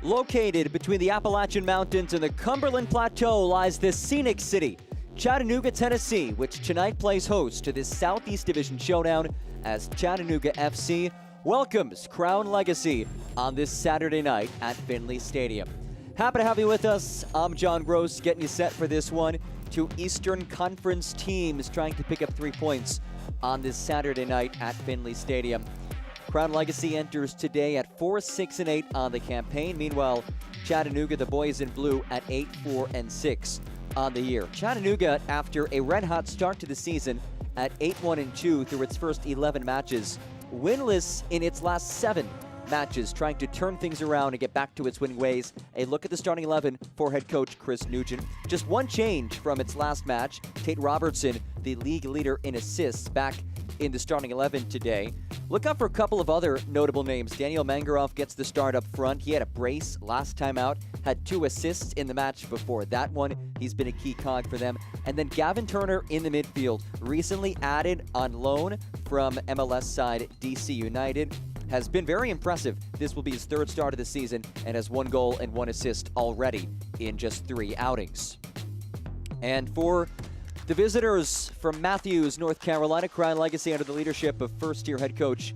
Located between the Appalachian Mountains and the Cumberland Plateau lies this scenic city, Chattanooga, Tennessee, which tonight plays host to this Southeast Division showdown as Chattanooga FC welcomes Crown Legacy on this Saturday night at Finley Stadium. Happy to have you with us. I'm John Gross, getting you set for this one. Two Eastern Conference teams trying to pick up 3 points on this Saturday night at Finley Stadium. Crown Legacy enters today at 4-6-8 on the campaign. Meanwhile, Chattanooga, the boys in blue, at 8-4-6 on the year. Chattanooga, after a red-hot start to the season at 8-1-2 through its first 11 matches, winless in its last 7 matches, trying to turn things around and get back to its winning ways. A look at the starting 11 for head coach Chris Nugent. Just one change from its last match. Tate Robertson, the league leader in assists, back in the starting 11 today. Look out for a couple of other notable names. Daniel Mangaroff gets the start up front. He had a brace last time out, had 2 assists in the match before that one. He's been a key cog for them. And then Gavin Turner in the midfield, recently added on loan from MLS side DC United. Has been very impressive. This will be his 3rd start of the season and has 1 goal and 1 assist already in just 3 outings. And for the visitors from Matthews, North Carolina, Crown Legacy under the leadership of first-year head coach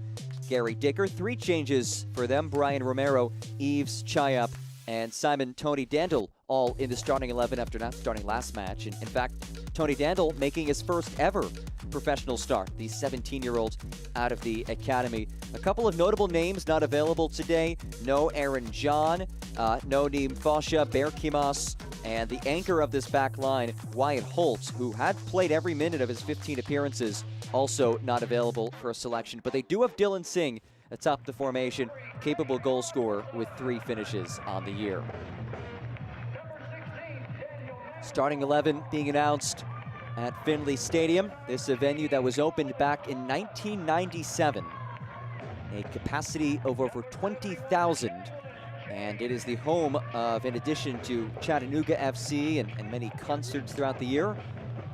Gary Dicker. 3 changes for them. Brian Romero, Yves Chayap, and Simon Tony Dandel all in the starting 11 after not starting last match. And in fact, Tony Dandel making his first ever professional start, the 17-year-old out of the academy. A couple of notable names not available today. No Aaron John, no Neem Fasha, Bear Kimas, and the anchor of this back line, Wyatt Holt, who had played every minute of his 15 appearances, also not available for a selection. But they do have Dylan Singh atop the formation, capable goal scorer with 3 finishes on the year. Starting 11 being announced at Finley Stadium. This is a venue that was opened back in 1997. A capacity of over 20,000 And it is the home of, in addition to Chattanooga FC and many concerts throughout the year,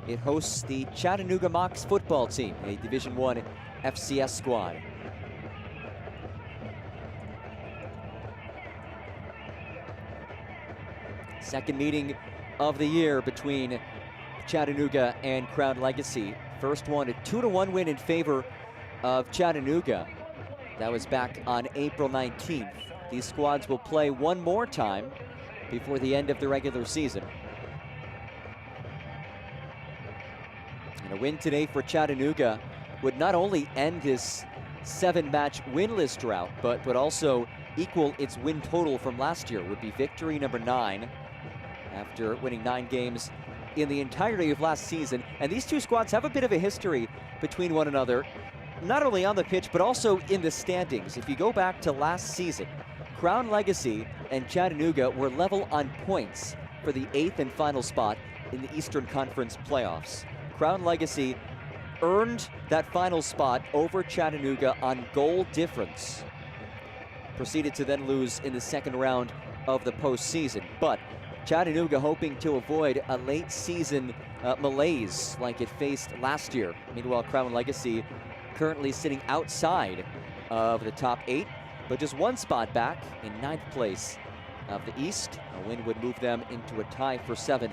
it hosts the Chattanooga Mocs football team, a Division I FCS squad. Second meeting of the year between Chattanooga and Crown Legacy. First one, a 2-1 win in favor of Chattanooga. That was back on April 19th. These squads will play one more time before the end of the regular season. And a win today for Chattanooga would not only end this 7-match winless drought, but would also equal its win total from last year. Would be victory number 9 after winning 9 games in the entirety of last season. And these two squads have a bit of a history between one another, not only on the pitch, but also in the standings. If you go back to last season, Crown Legacy and Chattanooga were level on points for the 8th and final spot in the Eastern Conference playoffs. Crown Legacy earned that final spot over Chattanooga on goal difference. Proceeded to then lose in the second round of the postseason. But Chattanooga hoping to avoid a late season malaise like it faced last year. Meanwhile, Crown Legacy currently sitting outside of the top 8, but just one spot back in 9th place of the East. A win would move them into a tie for 7th.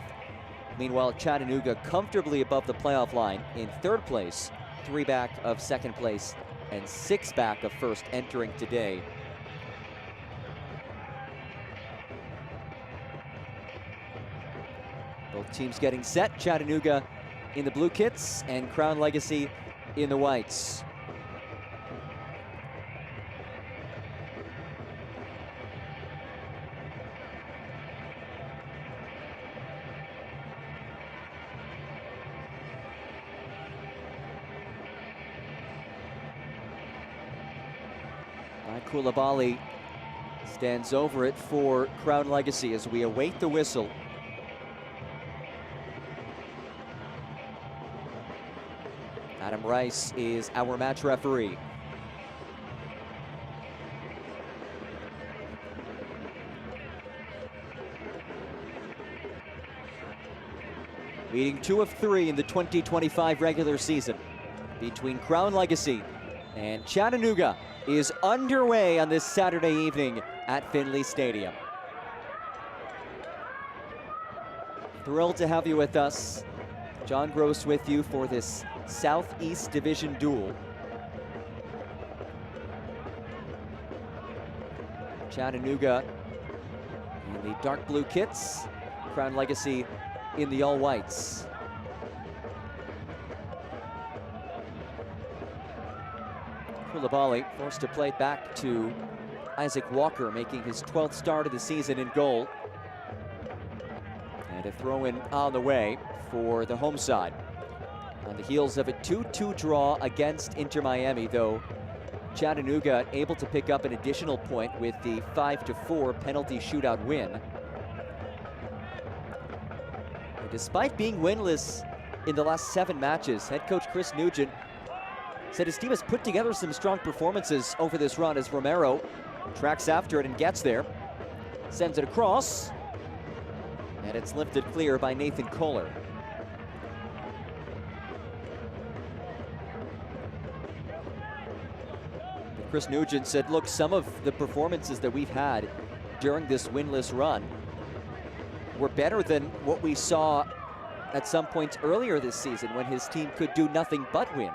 Meanwhile, Chattanooga comfortably above the playoff line in 3rd place, 3 back of 2nd place, and 6 back of 1st entering today. Both teams getting set. Chattanooga in the blue kits and Crown Legacy in the whites. Koulibaly stands over it for Crown Legacy as we await the whistle. Adam Rice is our match referee. Meeting 2 of 3 in the 2025 regular season between Crown Legacy and Chattanooga is underway on this Saturday evening at Finley Stadium. Thrilled to have you with us. John Gross with you for this Southeast Division duel. Chattanooga in the dark blue kits, Crown Legacy in the all whites. Koulibaly forced to play back to Isaac Walker, making his 12th start of the season in goal. And a throw-in on the way for the home side. On the heels of a 2-2 draw against Inter Miami, though, Chattanooga able to pick up an additional point with the 5-4 penalty shootout win. And despite being winless in the last 7 matches, head coach Chris Nugent said his team has put together some strong performances over this run as Romero tracks after it and gets there. Sends it across, and it's lifted clear by Nathan Kohler. Chris Nugent said, look, some of the performances that we've had during this winless run were better than what we saw at some points earlier this season when his team could do nothing but win.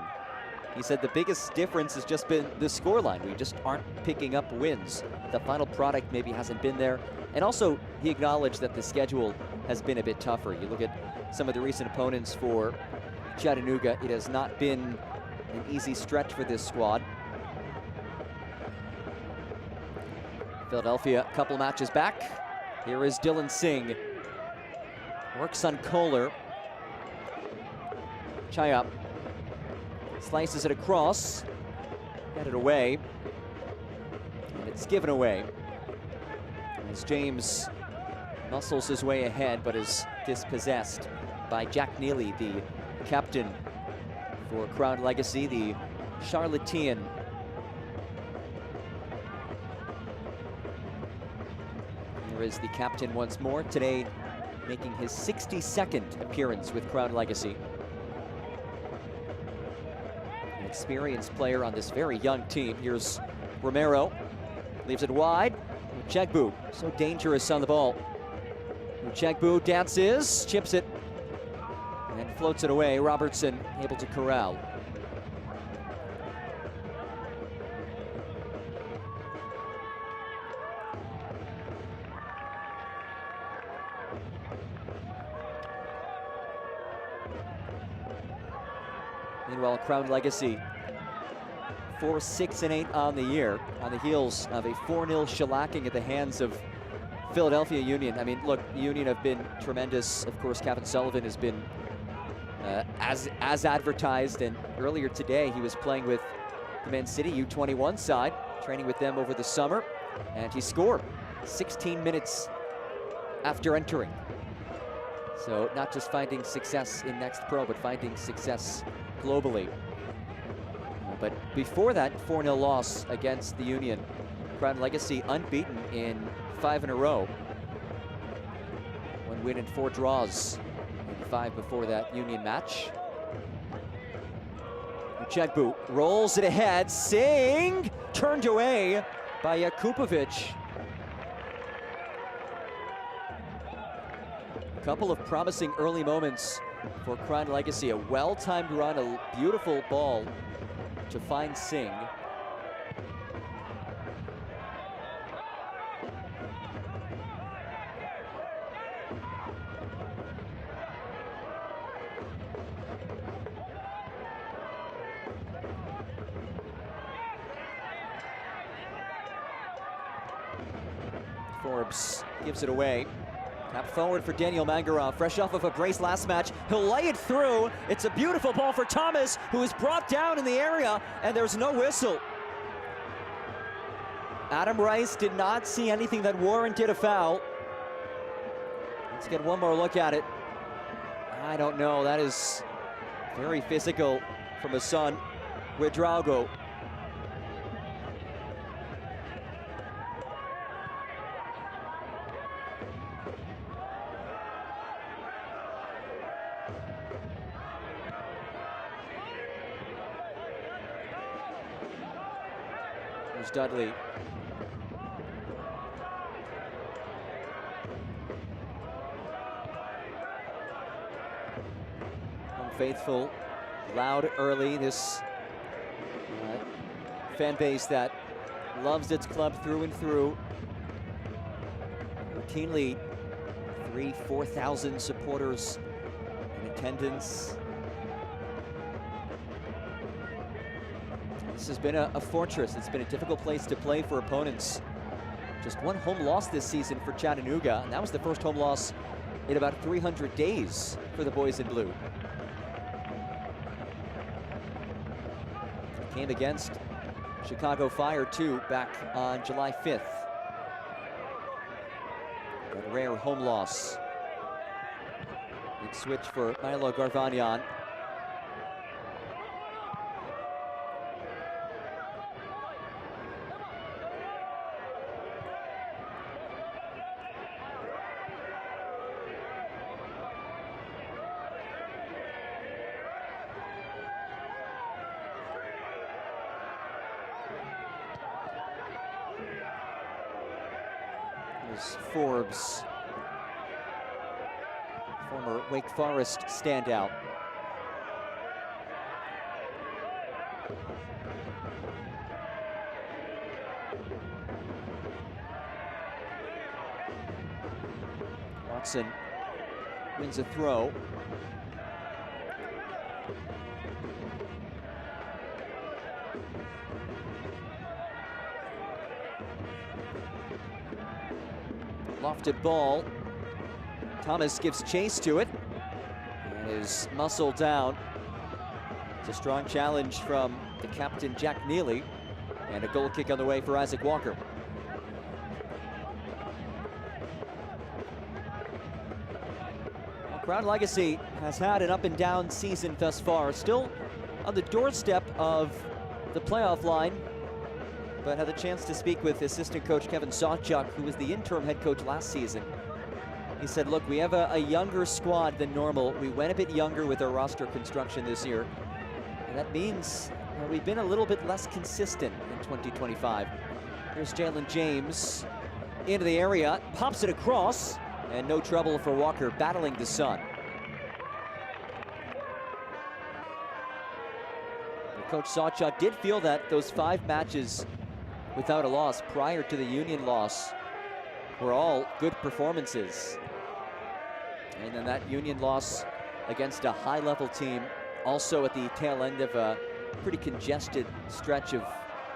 He said the biggest difference has just been the scoreline. We just aren't picking up wins. The final product maybe hasn't been there. And also, he acknowledged that the schedule has been a bit tougher. You look at some of the recent opponents for Chattanooga, it has not been an easy stretch for this squad. Philadelphia, a couple matches back. Here is Dylan Singh. Works on Kohler. Chayap slices it across. Headed away. And it's given away. As James muscles his way ahead, but is dispossessed by Jack Neely, the captain for Crown Legacy, the Charlottean. Here is the captain once more, today making his 62nd appearance with Crown Legacy. An experienced player on this very young team. Here's Romero, leaves it wide. Uchegbu, so dangerous on the ball. Uchegbu dances, chips it, and floats it away. Robertson able to corral. Meanwhile, Crown Legacy 4-6-8 on the year, on the heels of a 4-0 shellacking at the hands of Philadelphia Union. I mean, look, Union have been tremendous. Of course, Kevin Sullivan has been as advertised, and earlier today he was playing with the Man City U21 side, training with them over the summer, and he scored 16 minutes after entering. So not just finding success in Next Pro, but finding success globally. But before that 4-0 loss against the Union, Crown Legacy unbeaten in 5 in a row. 1 win and 4 draws in 5 before that Union match. Uchegbu rolls it ahead. Singh turned away by Jakupovic. A couple of promising early moments for Crown Legacy. A well-timed run, a beautiful ball to find Singh. Forbes gives it away. Tap forward for Daniel Mangarov, fresh off of a brace last match. He'll lay it through. It's a beautiful ball for Thomas, who is brought down in the area, and there's no whistle. Adam Rice did not see anything that warranted a foul. Let's get one more look at it. I don't know, that is very physical from his son, Ouedraogo. Here's Dudley. Unfaithful, loud early. This fan base that loves its club through and through. Routinely 3,000-4,000 supporters in attendance. This has been a fortress. It's been a difficult place to play for opponents. Just one home loss this season for Chattanooga, and that was the first home loss in about 300 days for the boys in blue. Came against Chicago Fire too back on July 5th. A rare home loss. Big switch for Milo Garvanyan. Forbes, former Wake Forest standout. Watson wins a throw. Lofted ball. Thomas gives chase to it and is muscled down. It's a strong challenge from the captain, Jack Neely, and a goal kick on the way for Isaac Walker. Well, Crown Legacy has had an up and down season thus far, still on the doorstep of the playoff line, but had the chance to speak with assistant coach Kevin Sawchuk, who was the interim head coach last season. He said, look, we have a younger squad than normal. We went a bit younger with our roster construction this year. And that means we've been a little bit less consistent in 2025. Here's Jalen James into the area, pops it across, and no trouble for Walker battling the sun. Coach Sawchuk did feel that those 5 matches without a loss prior to the Union loss were all good performances. And then that Union loss against a high-level team, also at the tail end of a pretty congested stretch of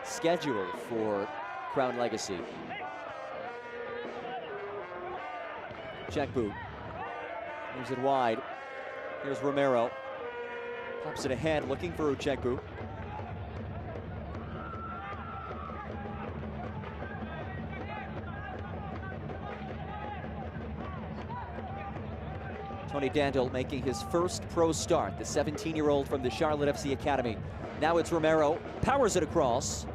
schedule for Crown Legacy. Checkboot moves it wide. Here's Romero. Pops it ahead, looking for Uchegbu. Tony Dandel making his first pro start, the 17-year-old from the Charlotte FC Academy. Now it's Romero, powers it across,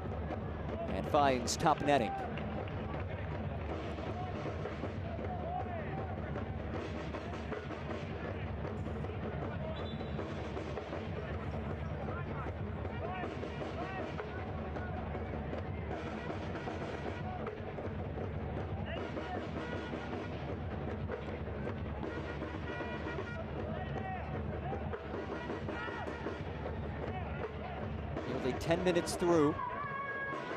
and finds top netting. Nearly 10 minutes through,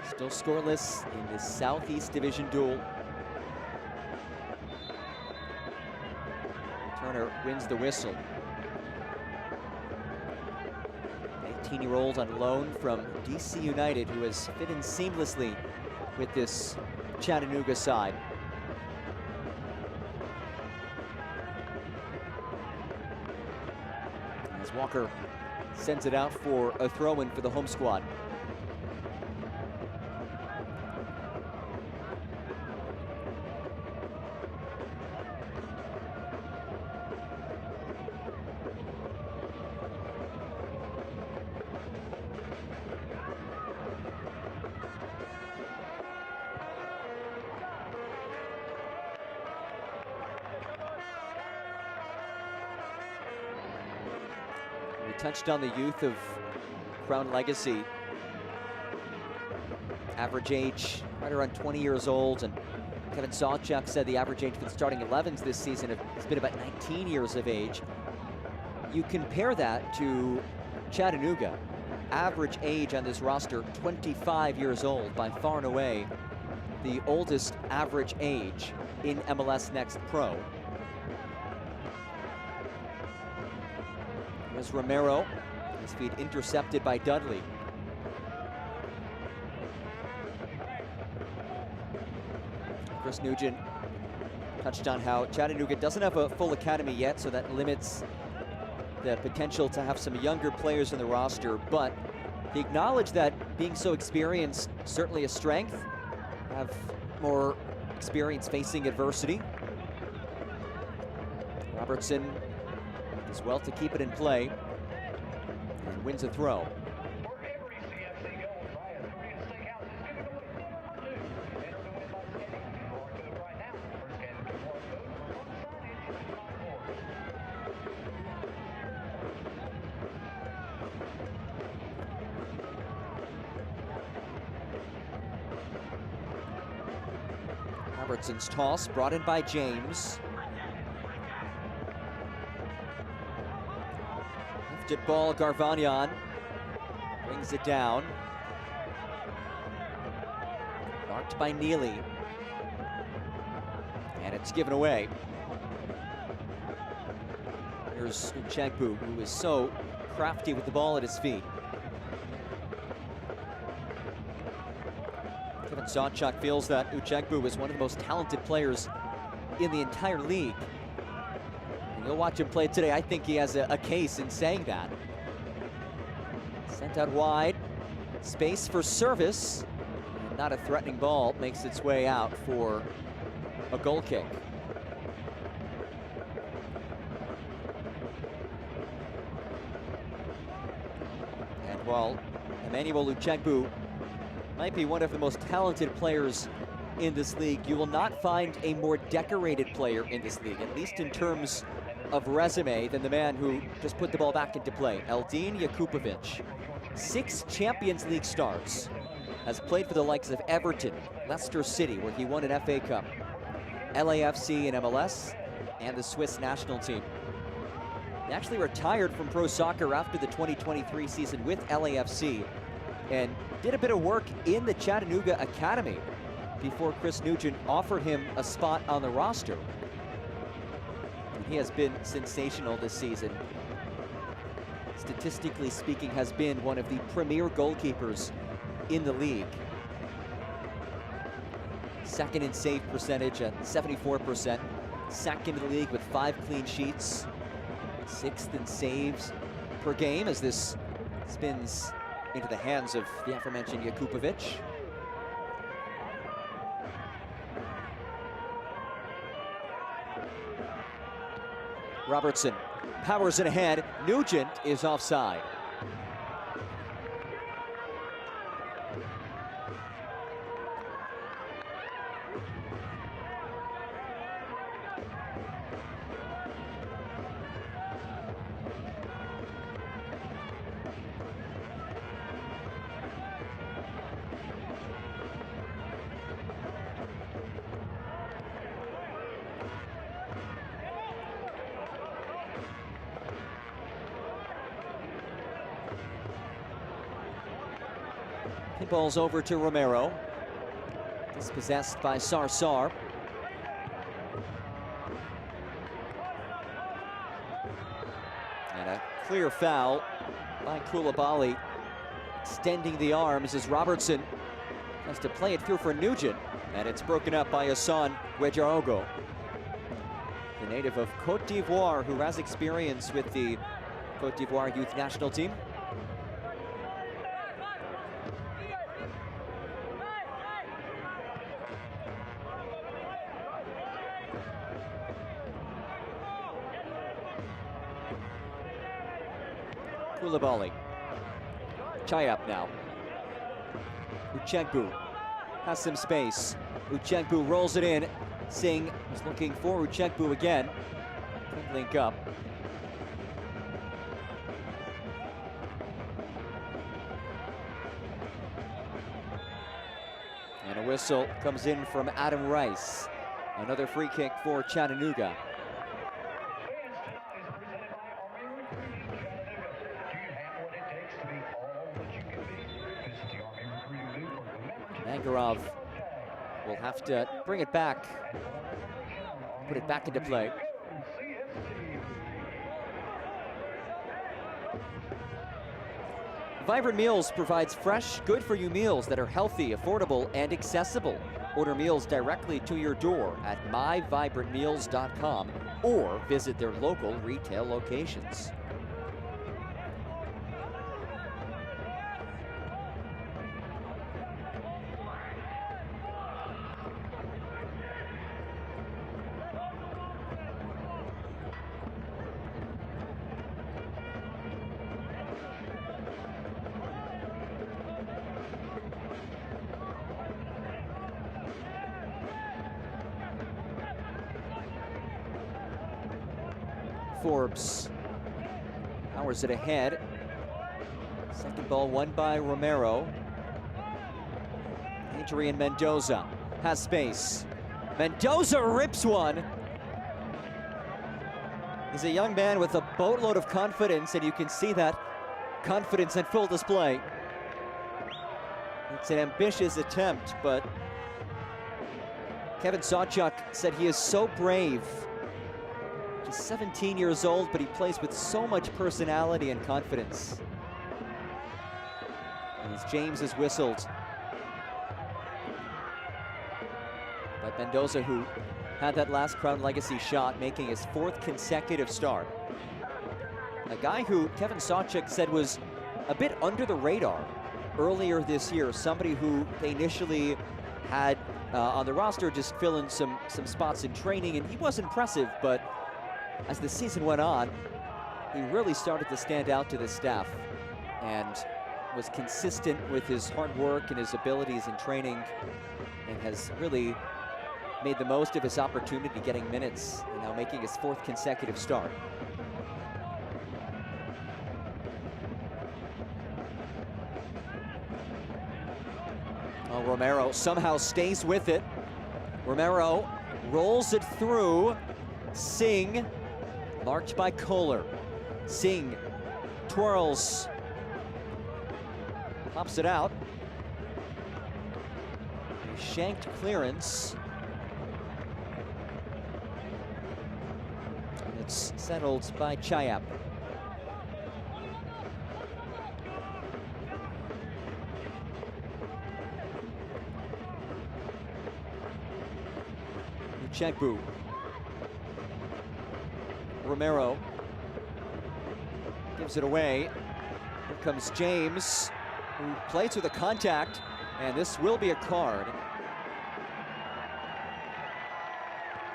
still scoreless in this Southeast Division duel. Turner wins the whistle. 18-year-old on loan from DC United, who has fit in seamlessly with this Chattanooga side. As Walker sends it out for a throw-in for the home squad. We touched on the youth of Crown Legacy. Average age right around 20 years old, and Kevin Sawchuk said the average age for the starting 11s this season has been about 19 years of age. You compare that to Chattanooga. Average age on this roster, 25 years old, by far and away the oldest average age in MLS Next Pro. Here's Romero, his feet intercepted by Dudley. Chris Nugent touched on how Chattanooga doesn't have a full academy yet, so that limits the potential to have some younger players in the roster, but he acknowledged that being so experienced, certainly a strength, have more experience facing adversity. Robertson does well to keep it in play and wins a throw. Robertson's toss brought in by James. Lifted ball, Garvanian brings it down. Marked by Neely. And it's given away. Here's Uchegbu, who is so crafty with the ball at his feet. Kevin Sawchuk feels that Uchegbu is one of the most talented players in the entire league. And you'll watch him play today. I think he has a case in saying that. Sent out wide. Space for service. And not a threatening ball makes its way out for a goal kick. And while Emmanuel Uchegbu might be one of the most talented players in this league. You will not find a more decorated player in this league, at least in terms of resume, than the man who just put the ball back into play, Eldin Jakupovic. 6 Champions League starts, has played for the likes of Everton, Leicester City, where he won an FA Cup, LAFC and MLS, and the Swiss national team. He actually retired from pro soccer after the 2023 season with LAFC and did a bit of work in the Chattanooga Academy before Chris Nugent offered him a spot on the roster. And he has been sensational this season. Statistically speaking, has been one of the premier goalkeepers in the league. Second in save percentage at 74%. Second in the league with 5 clean sheets. 6th in saves per game as this spins into the hands of the aforementioned Jakupovic. Robertson powers it ahead. Nugent is offside. Ball's over to Romero. Dispossessed by Sarsar. And a clear foul by Koulibaly. Extending the arms as Robertson has to play it through for Nugent. And it's broken up by Hassan Guejarogo, the native of Cote d'Ivoire, who has experience with the Cote d'Ivoire youth national team. Koulibaly. Chayap now. Uchenbu has some space. Uchenbu rolls it in. Singh is looking for Uchenbu again. Quick link up. And a whistle comes in from Adam Rice. Another free kick for Chattanooga. Mangarov will have to bring it back, put it back into play. Vibrant Meals provides fresh, good-for-you meals that are healthy, affordable, and accessible. Order meals directly to your door at myvibrantmeals.com or visit their local retail locations. Forbes powers it ahead. Second ball won by Romero. Adrian Mendoza has space. Mendoza rips one. He's a young man with a boatload of confidence, and you can see that confidence in full display. It's an ambitious attempt, but Kevin Sawchuk said he is so brave. Just 17 years old, but he plays with so much personality and confidence. And as James is whistled by Mendoza, who had that last Crown Legacy shot, making his 4th consecutive start. A guy who Kevin Sawchuk said was a bit under the radar earlier this year, somebody who they initially had on the roster just fill in some spots in training, and he was impressive, but as the season went on, he really started to stand out to the staff. And was consistent with his hard work and his abilities in training, and has really made the most of his opportunity getting minutes, and now making his 4th consecutive start. Oh, Romero somehow stays with it. Romero rolls it through. Singh, marked by Kohler. Singh twirls, pops it out. A shanked clearance. And it's settled by Chayap. Uchegbu. Romero gives it away. Here comes James, who plays with a contact, and this will be a card.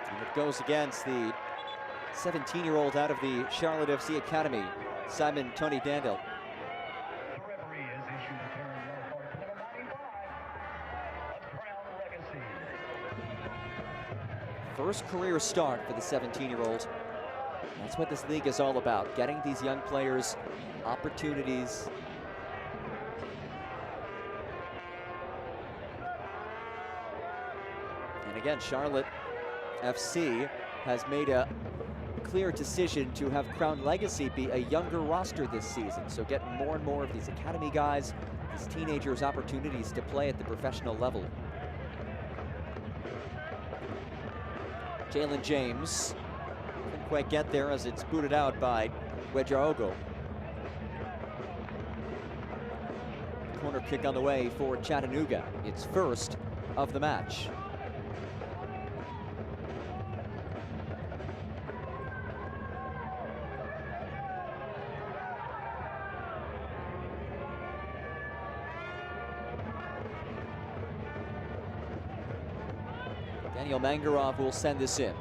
And it goes against the 17-year-old out of the Charlotte FC Academy, Simon Tony Dandel. First career start for the 17-year-old. That's what this league is all about, getting these young players opportunities. And again, Charlotte FC has made a clear decision to have Crown Legacy be a younger roster this season. So get more and more of these academy guys, these teenagers, opportunities to play at the professional level. Jalen James couldn't quite get there as it's booted out by Wejaogo. Corner kick on the way for Chattanooga. Its first of the match. Daniel Mangarov will send this in.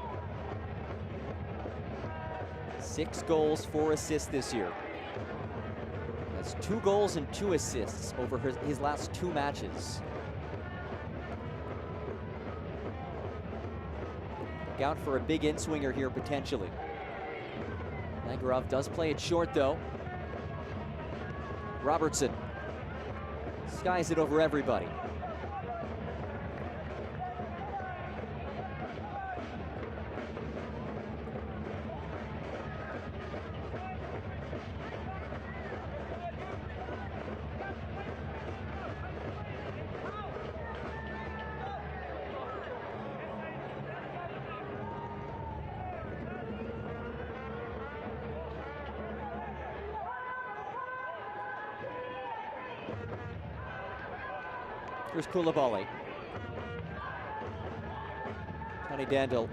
6 goals, 4 assists this year. That's 2 goals and 2 assists over his last 2 matches. Look out for a big in-swinger here potentially. Mangarov does play it short though. Robertson skies it over everybody. Here's Koulibaly. Tony Dandel.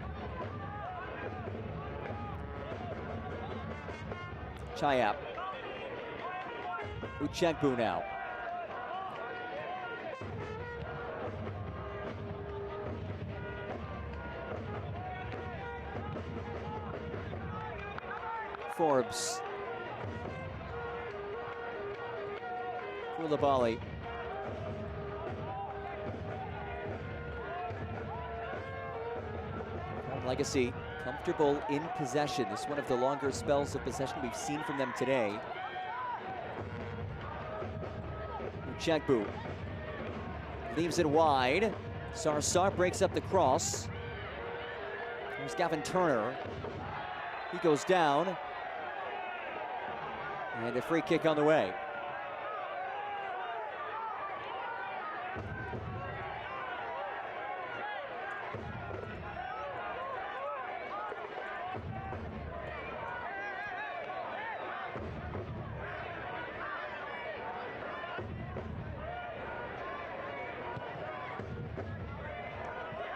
Chayap. Uchegbu now. Forbes. Koulibaly. Legacy comfortable in possession. This is one of the longer spells of possession we've seen from them today. Uchegbu leaves it wide. Sarsar breaks up the cross. There's Gavin Turner. He goes down. And a free kick on the way.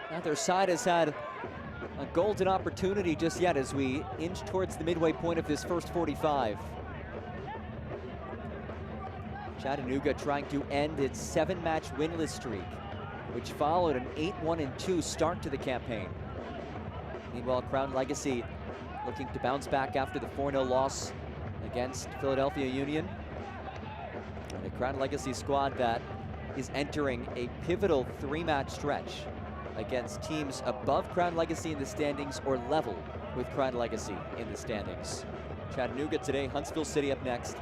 Neither side has had a golden opportunity just yet as we inch towards the midway point of this first 45. Chattanooga trying to end its 7-match winless streak, which followed an 8-1-2 start to the campaign. Meanwhile, Crown Legacy looking to bounce back after the 4-0 loss against Philadelphia Union. And The Crown Legacy squad that is entering a pivotal 3-match stretch against teams above Crown Legacy in the standings or level with Crown Legacy in the standings. Chattanooga today, Huntsville City up next,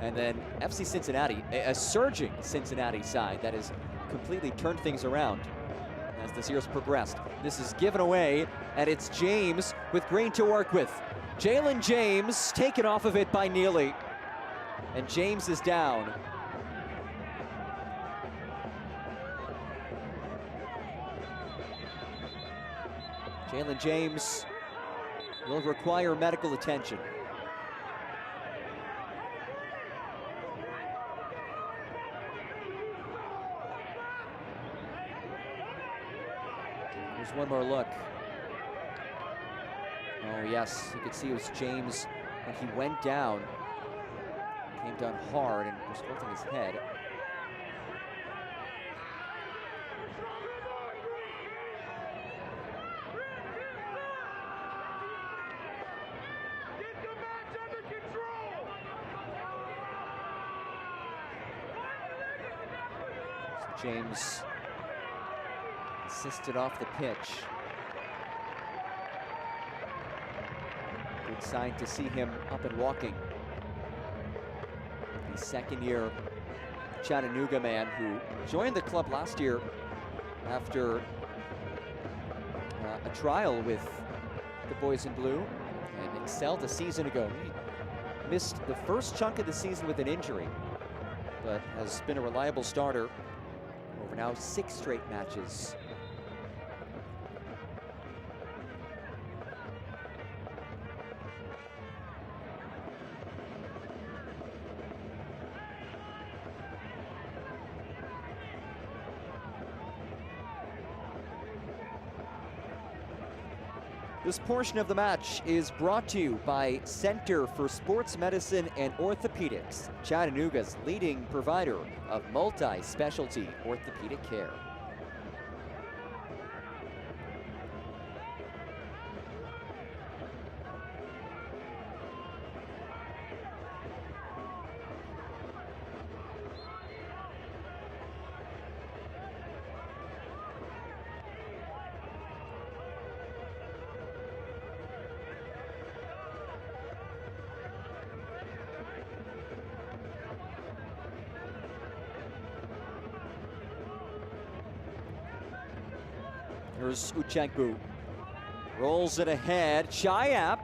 and then FC Cincinnati, a surging Cincinnati side that has completely turned things around as this year's progressed. This is given away, and it's James with Green to work with. Jalen James taken off of it by Neely, and James is down. Jalen James will require medical attention. Here's one more look. Oh yes, you could see it was James when he went down. Came down hard and was holding his head. James assisted off the pitch. Good sign to see him up and walking. The second-year Chattanooga man who joined the club last year after a trial with the boys in blue and excelled a season ago. He missed the first chunk of the season with an injury, but has been a reliable starter over now 6 straight matches. This portion of the match is brought to you by Center for Sports Medicine and Orthopedics, Chattanooga's leading provider of multi-specialty orthopedic care. Here's Uchegbu. Rolls it ahead. Chiap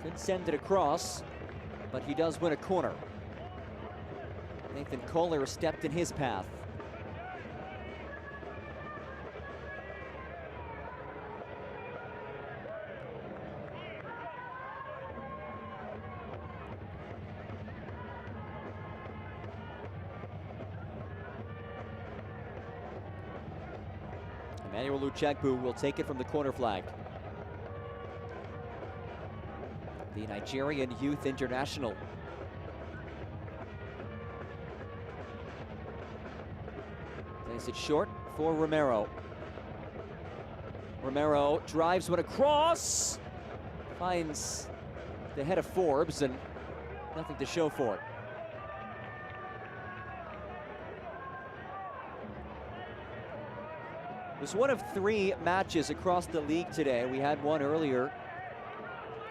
could send it across, but he does win a corner. Nathan Kohler stepped in his path. Emmanuel Uchegbu will take it from the corner flag. The Nigerian Youth International. Plays it short for Romero. Romero drives one across. Finds the head of Forbes and nothing to show for it. It was one of 3 matches across the league today. We had one earlier.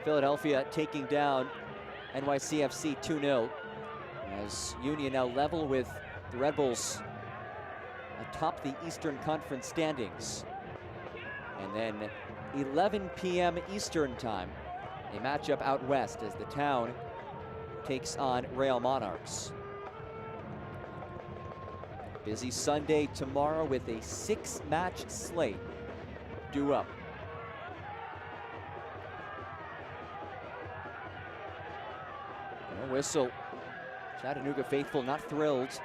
Philadelphia taking down NYCFC 2-0. As Union now level with the Red Bulls atop the Eastern Conference standings. And then 11 p.m. Eastern time, a matchup out west as the Town takes on Real Monarchs. Busy Sunday tomorrow with a 6-match slate due up. No whistle. Chattanooga faithful not thrilled.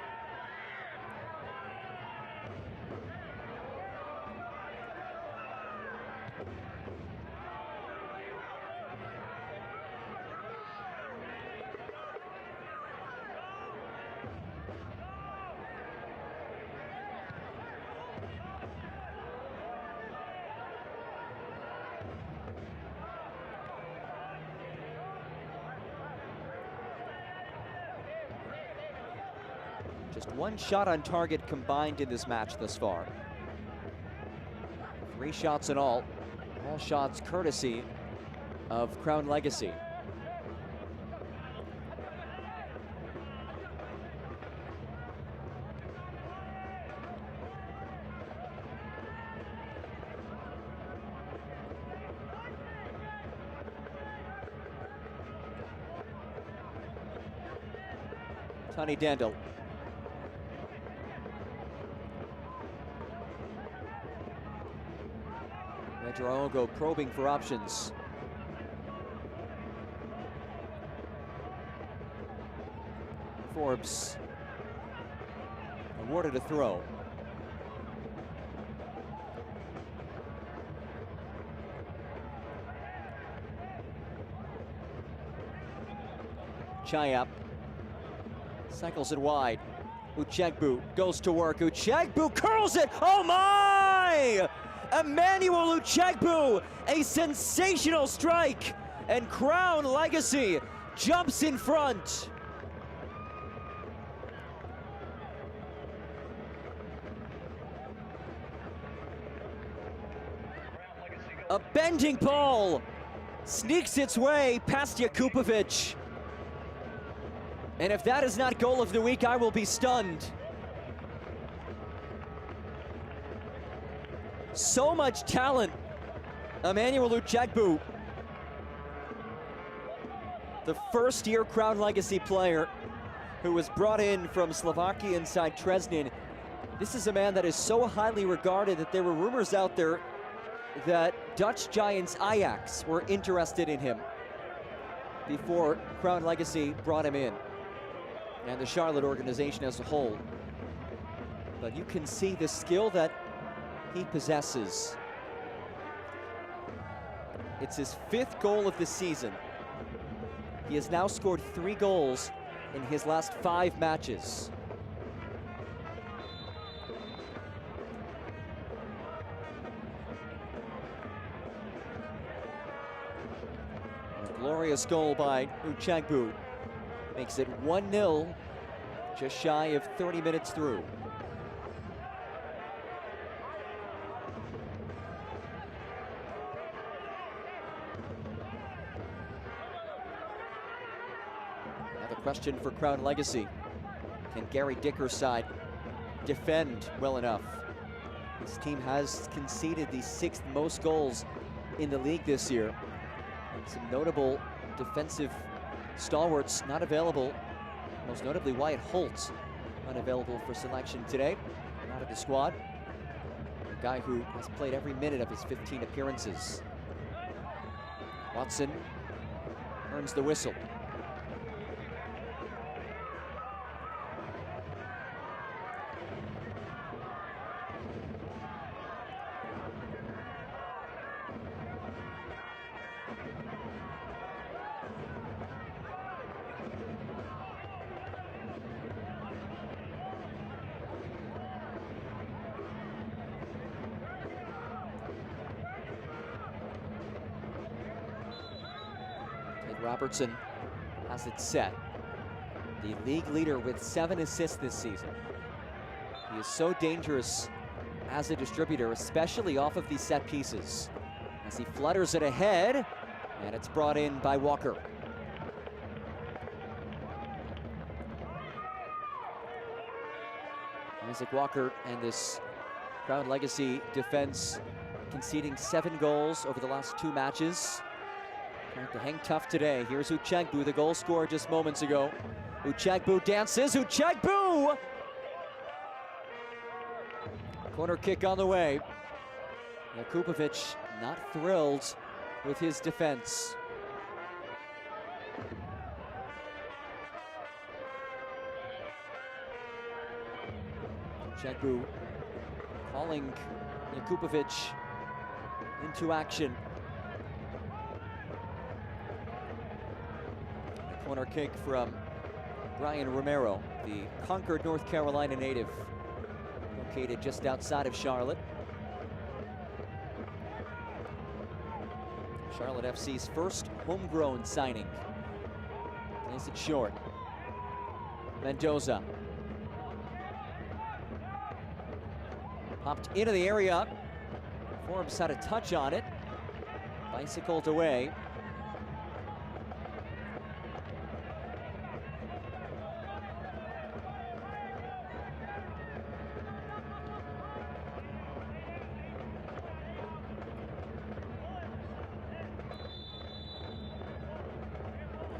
Just one shot on target combined in this match thus far. 3 shots in all shots courtesy of Crown Legacy. Tony Dandel. Medraogo probing for options. Forbes awarded a throw. Chayap cycles it wide. Uchegbu goes to work. Uchegbu curls it. Oh my! Emmanuel Uchegbu, a sensational strike, and Crown Legacy jumps in front. A bending ball sneaks its way past Jakupovic. And if that is not goal of the week, I will be stunned. So much talent. Emmanuel Uchegbu, the first-year Crown Legacy player who was brought in from Slovakia inside Treznin. This is a man that is so highly regarded that there were rumors out there that Dutch giants Ajax were interested in him before Crown Legacy brought him in, and the Charlotte organization as a whole. But you can see the skill that he possesses. It's his 5th goal of the season. He has now scored 3 goals in his last 5 matches. A glorious goal by Uchegbu makes it 1-0, just shy of 30 minutes through. Now the question for Crown Legacy: can Gary Dicker's side defend well enough? This team has conceded the 6th most goals in the league this year. And some notable defensive stalwarts not available, most notably Wyatt Holt, unavailable for selection today, out of the squad. A guy who has played every minute of his 15 appearances. Watson earns the whistle. Robertson has it set. The league leader with 7 assists this season. He is so dangerous as a distributor, especially off of these set pieces. As he flutters it ahead, and it's brought in by Walker. Isaac Walker and this Crown Legacy defense conceding 7 goals over the last 2 matches. Trying to hang tough today. Here's Uchegbu, the goal scorer just moments ago. Uchegbu dances. Uchegbu! Corner kick on the way. Jakupovic not thrilled with his defense. Uchegbu calling Jakupovic into action. Corner kick from Brian Romero, the Concord, North Carolina native, located just outside of Charlotte. Charlotte FC's first homegrown signing. Plays it short. Mendoza. Hopped into the area. Forbes had a touch on it. Bicycled away.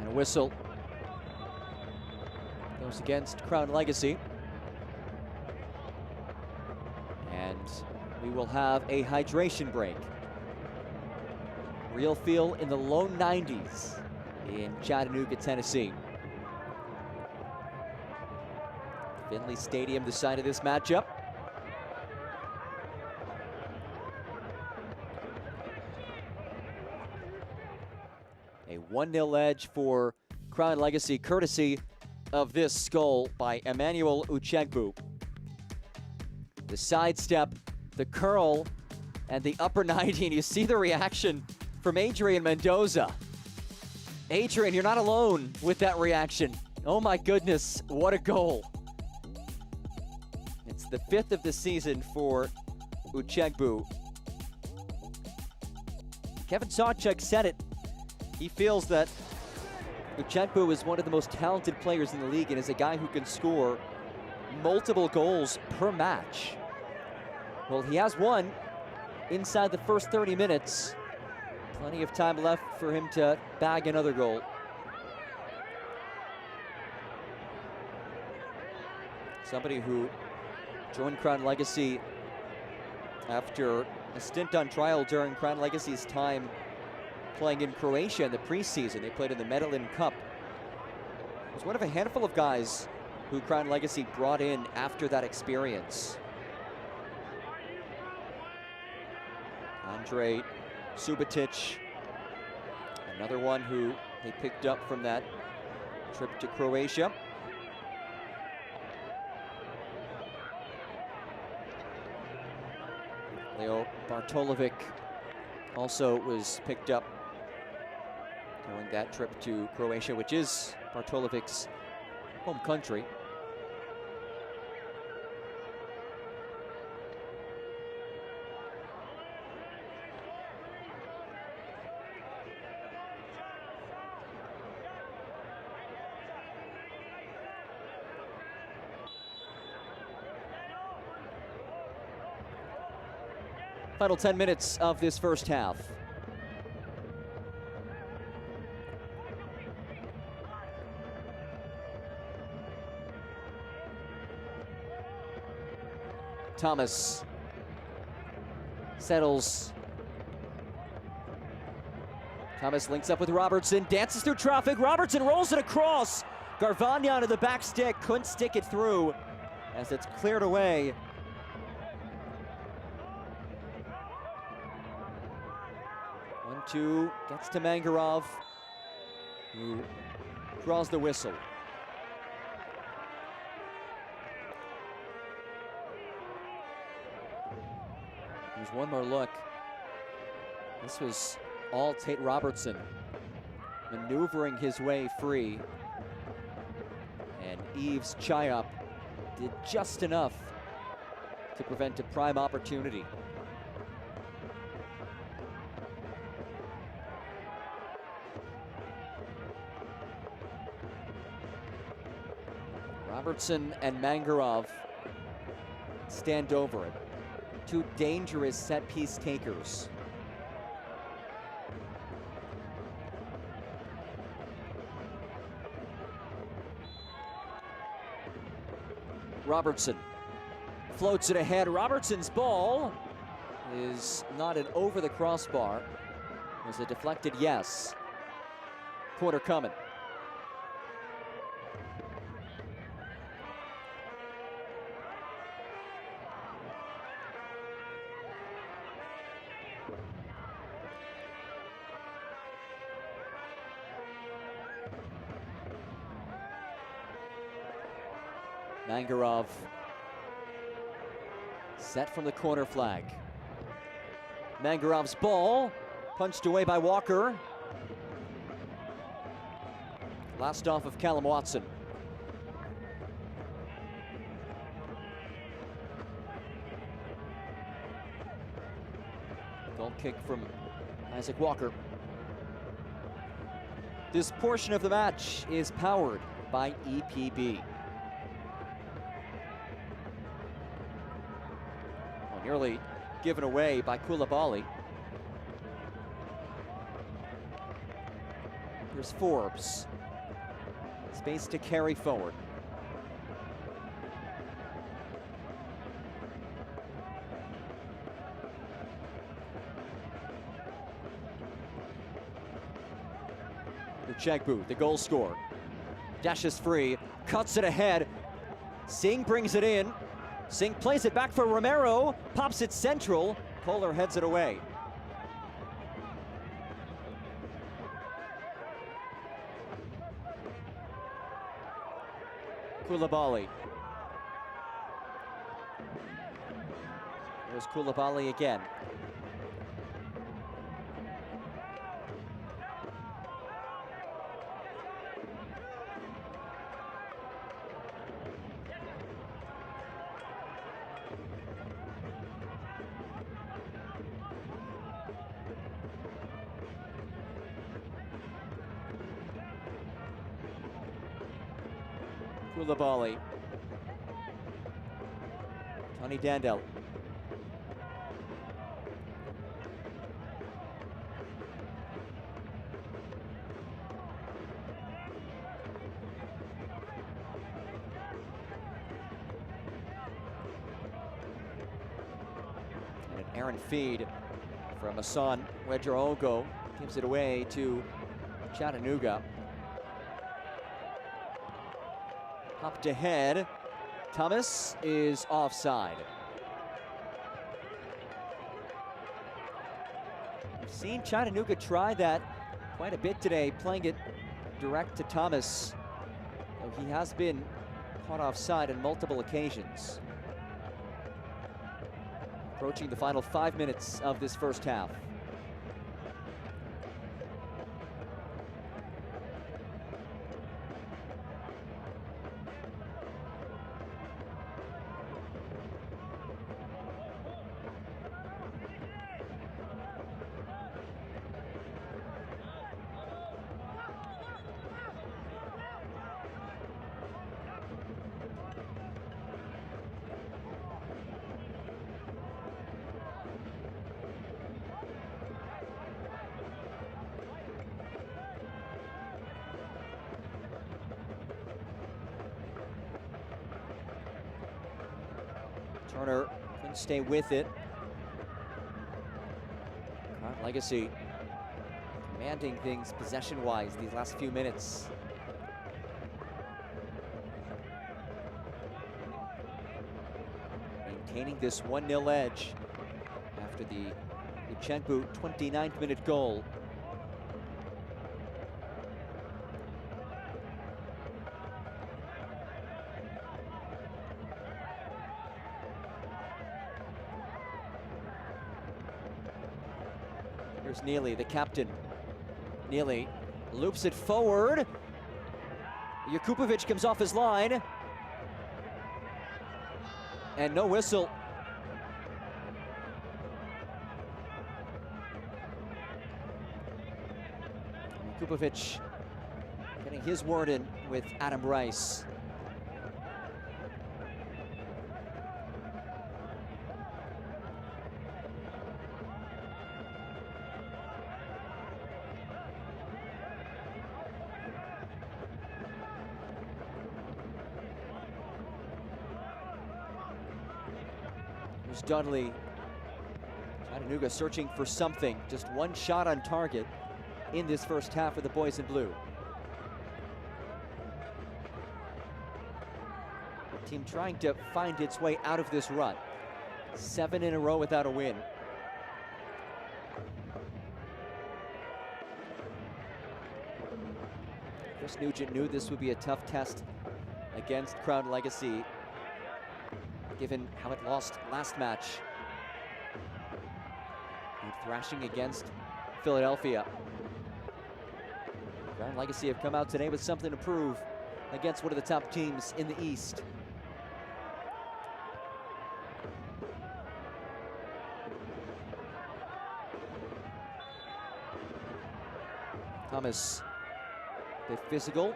And a whistle goes against Crown Legacy. And we will have a hydration break. Real feel in the low 90s in Chattanooga, Tennessee. Finley Stadium, the site of this matchup. A 1-0 edge for Crown Legacy, courtesy of this goal by Emmanuel Uchegbu. The sidestep, the curl, and the upper 90, and you see the reaction from Adrian Mendoza. Adrian, you're not alone with that reaction. Oh my goodness, what a goal. It's the 5th of the season for Uchegbu. Kevin Sawchuk said it. He feels that Uchegbu is one of the most talented players in the league and is a guy who can score multiple goals per match. Well, he has one inside the first 30 minutes. Plenty of time left for him to bag another goal. Somebody who joined Crown Legacy after a stint on trial during Crown Legacy's time playing in Croatia in the preseason. They played in the Medellin Cup. Was one of a handful of guys who Crown Legacy brought in after that experience. Andre Subotic, another one who they picked up from that trip to Croatia. Leo Bartolovic also was picked up during that trip to Croatia, which is Bartolovic's home country. Final 10 minutes of this first half. Thomas settles. Thomas links up with Robertson, dances through traffic. Robertson rolls it across. Garvagna to the back stick, couldn't stick it through as it's cleared away. Two gets to Mangarov, who draws the whistle. Here's one more look. This was all Tate Robertson maneuvering his way free. And Yves Chayop did just enough to prevent a prime opportunity. Robertson and Mangarov stand over it. Two dangerous set-piece takers. Robertson floats it ahead. Robertson's ball is knotted over the crossbar. Was a deflected yes. Corner coming. Mangarov set from the corner flag. Mangarov's ball punched away by Walker. Last off of Callum Watson. Goal kick from Isaac Walker. This portion of the match is powered by EPB. Oh, nearly given away by Koulibaly. Here's Forbes. Space to carry forward. Chegbu, the goal scorer, dashes free, cuts it ahead. Singh brings it in. Singh plays it back for Romero, pops it central. Kohler heads it away. Koulibaly. There's Koulibaly again. Koulibaly. Tony Dandel. And an errant feed from Asan Wedra-Ogo gives it away to Chattanooga. Popped ahead. Thomas is offside. We've seen Chattanooga try that quite a bit today, playing it direct to Thomas, though he has been caught offside on multiple occasions. Approaching the final 5 minutes of this first half. Turner can stay with it. Crown Legacy commanding things possession-wise these last few minutes. Maintaining this 1-0 edge after the Chengbu 29th minute goal. Here's Neely, the captain. Neely loops it forward. Jakupovic comes off his line. And no whistle. Jakupovic getting his word in with Adam Rice. Here's Dudley. Chattanooga searching for something. Just one shot on target in this first half for the boys in blue. The team trying to find its way out of this run. 7 in a row without a win. Chris Nugent knew this would be a tough test against Crown Legacy, given how it lost last match and thrashing against Philadelphia. Crown Legacy have come out today with something to prove against one of the top teams in the East. Thomas, a bit physical.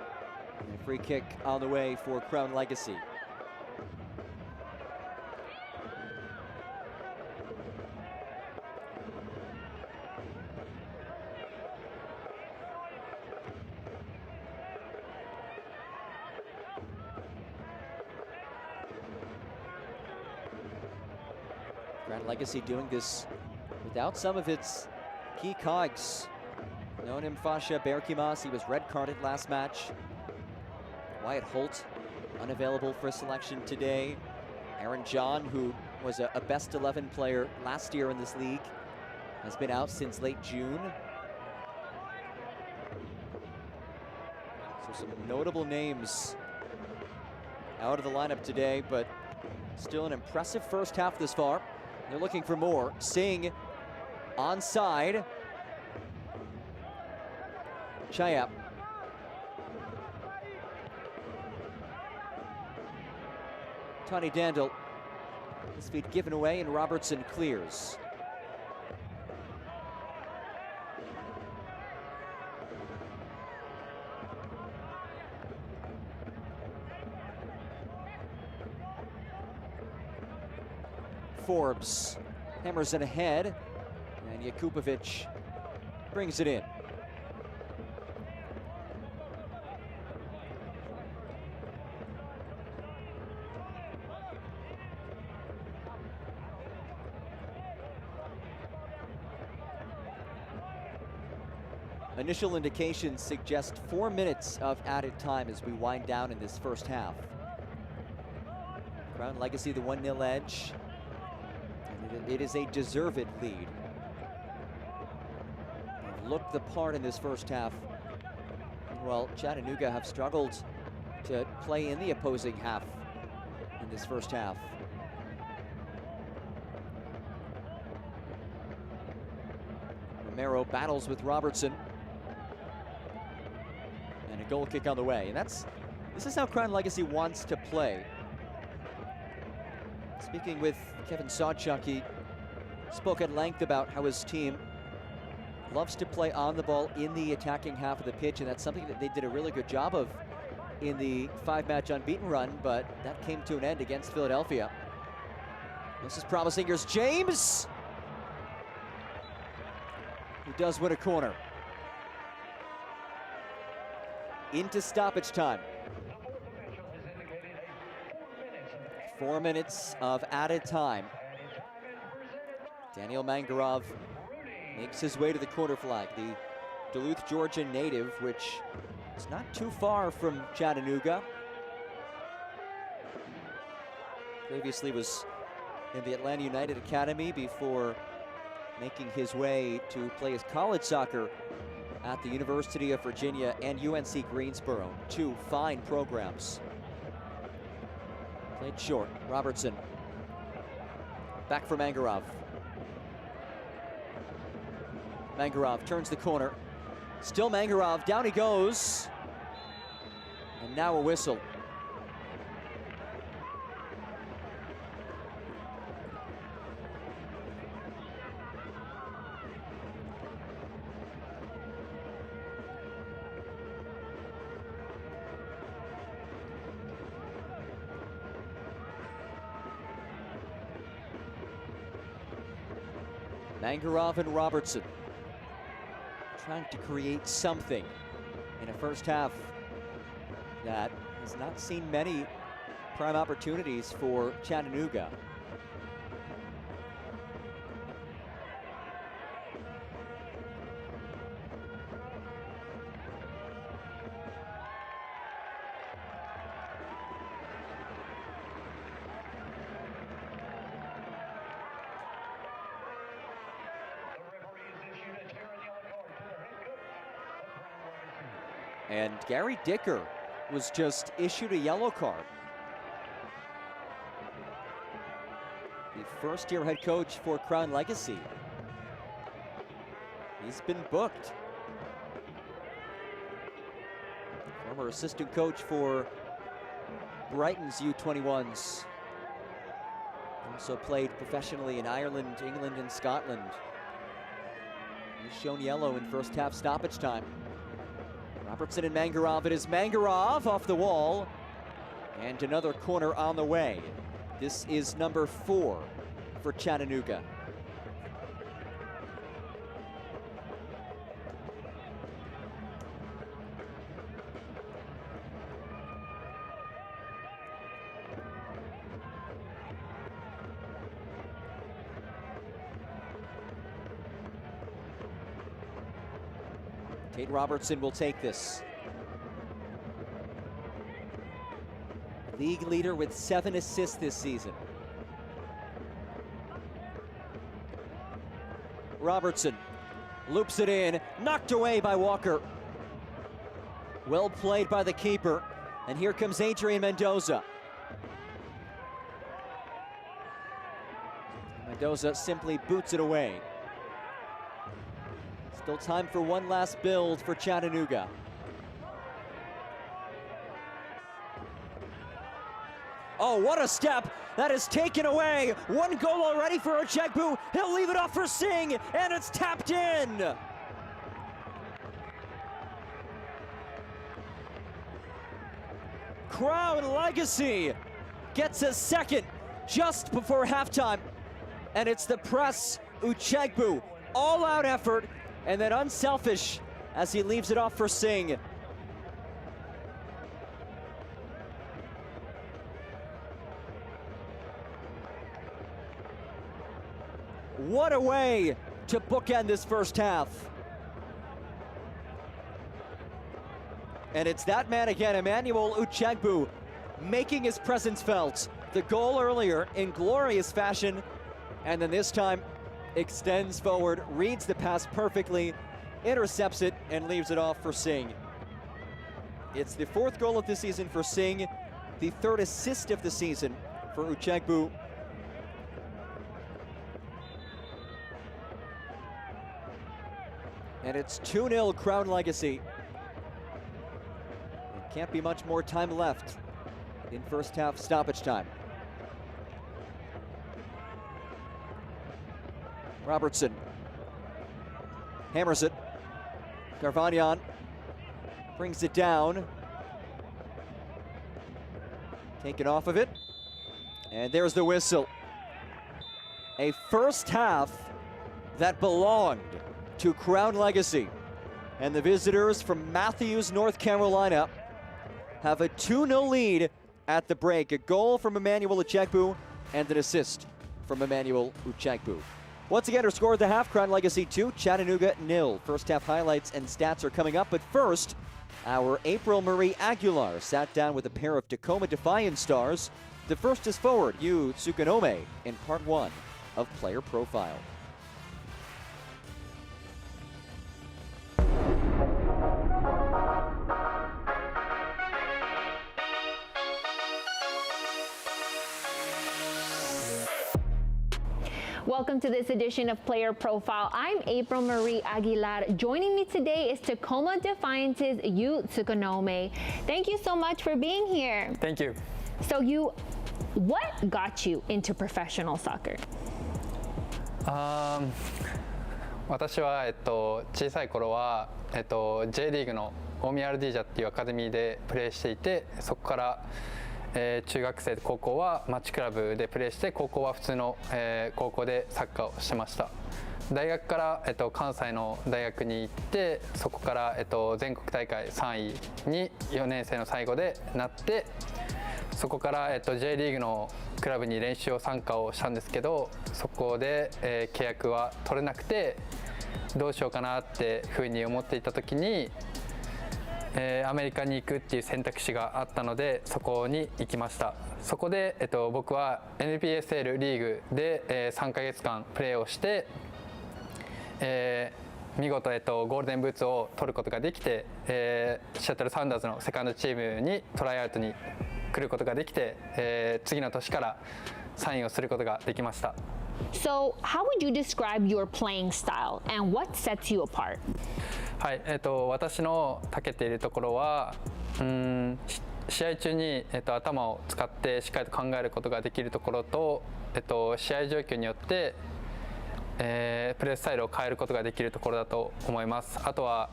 And a free kick on the way for Crown Legacy. Crown Legacy doing this without some of its key cogs. Nonim Fasha Berkimas, he was red carded last match. Wyatt Holt, unavailable for selection today. Aaron John, who was a best 11 player last year in this league, has been out since late June. So some notable names out of the lineup today, but still an impressive first half this far. They're looking for more. Singh onside. Chayap. Tony Dandel, his feet given away, and Robertson clears. Forbes hammers it ahead, and Jakubovic brings it in. Initial indications suggest 4 minutes of added time as we wind down in this first half. Crown Legacy the 1-0 edge. And it is a deserved lead. They've looked the part in this first half. Well, Chattanooga have struggled to play in the opposing half in this first half. Romero battles with Robertson. And a goal kick on the way. And this is how Crown Legacy wants to play. Speaking with Kevin Sawchuk, he spoke at length about how his team loves to play on the ball in the attacking half of the pitch, and that's something that they did a really good job of in the 5-match unbeaten run, but that came to an end against Philadelphia. This is promising. Here's James, who does win a corner. Into stoppage time. 4 minutes of added time. Daniel Mangarov makes his way to the corner flag. The Duluth, Georgia native, which is not too far from Chattanooga. Previously was in the Atlanta United Academy before making his way to play his college soccer at the University of Virginia and UNC Greensboro. 2 fine programs. Played short. Robertson. Back for Mangarov. Mangarov turns the corner. Still Mangarov. Down he goes. And now a whistle. Mangarov and Robertson trying to create something in a first half that has not seen many prime opportunities for Chattanooga. And Gary Dicker was just issued a yellow card. The first-year head coach for Crown Legacy. He's been booked. Former assistant coach for Brighton's U21s. Also played professionally in Ireland, England, and Scotland. He's shown yellow in first half stoppage time. Robertson and Mangarov. It is Mangarov off the wall. And another corner on the way. This is number 4 for Chattanooga. Tate Robertson will take this. League leader with 7 assists this season. Robertson loops it in, knocked away by Walker. Well played by the keeper, and here comes Adrian Mendoza. Mendoza simply boots it away. Still time for one last build for Chattanooga. Oh, what a step. That is taken away. One goal already for Ochegbu. He'll leave it off for Singh, and it's tapped in. Crown Legacy gets a second just before halftime. And it's the press, Ochegbu, all-out effort, and then unselfish as he leaves it off for Singh. What a way to bookend this first half. And it's that man again, Emmanuel Ochegbu, making his presence felt. The goal earlier in glorious fashion, and then this time extends forward, reads the pass perfectly, intercepts it, and leaves it off for Singh. It's the 4th goal of the season for Singh, the 3rd assist of the season for Ochegbu. And it's 2-0 Crown Legacy. There can't be much more time left in first half stoppage time. Robertson hammers it. Garvagnan brings it down. Taken off of it. And there's the whistle. A first half that belonged to Crown Legacy. And the visitors from Matthews, North Carolina have a 2-0 lead at the break. A goal from Emmanuel Ochegbu and an assist from Emmanuel Ochegbu. Once again, our score at the half, Crown Legacy 2, Chattanooga 0. First half highlights and stats are coming up, but first, our April Marie Aguilar sat down with a pair of Tacoma Defiance stars. The first is forward, Yu Tsukunome, in part 1 of Player Profile. Welcome to this edition of Player Profile. I'm April Marie Aguilar. Joining me today is Tacoma Defiance's Yu Tsukunome. Thank you so much for being here. Thank you. So Yu, what got you into professional soccer? 私は、小さい頃は、J リーグの大宮アルディージャっていうアカデミーでプレーしていて、そこから、中学生高校はマッチクラブでプレーして、高校は普通の、高校でサッカーをしてました。大学から、関西の大学に行って、そこから、全国大会3位に4年生の最後でなって、そこから、J リーグのクラブに練習を参加をしたんですけど、そこで、契約は取れなくて、どうしようかなってふうに思っていた時に、アメリカに行くっていう選択肢があったので、そこに行きました。そこで、僕は NPSL リーグで、3ヶ月間プレーをして、見事、ゴールデンブーツを取ることができて、シャトルサウンダーズのセカンドチームにトライアウトに来ることができて、次の年からサインをすることができました。So, how would you describe your playing style and what sets you apart? はい、私の長けているところは、試合中に、頭を使ってしっかりと考えることができるところと、試合状況によって、プレースタイルを変えることができるところだと思います。あとは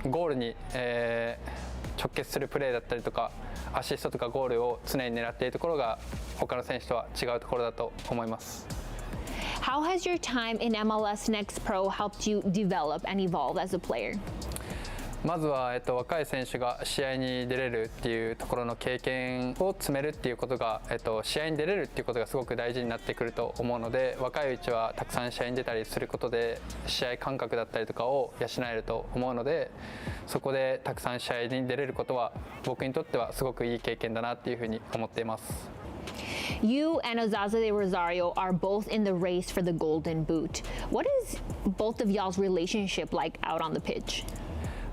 ゴールに、直結するプレーだったりとかアシストとかゴールを常に狙っているところが他の選手とは違うところだと思います。How has your time in MLS NEXT Pro helped you develop and evolve as a player? まずは、若い選手が試合に出れるっていうところの経験を積めるっていうことが、試合に出れるっていうことがすごく大事になってくると思うので、若いうちはたくさん試合に出たりすることで試合感覚だったりとかを養えると思うので、そこでたくさん試合に出れることは僕にとってはすごくいい経験だなっていうふうに思っています。You and Ozaza de Rosario are both in the race for the Golden Boot. What is both of y'all's relationship like out on the pitch?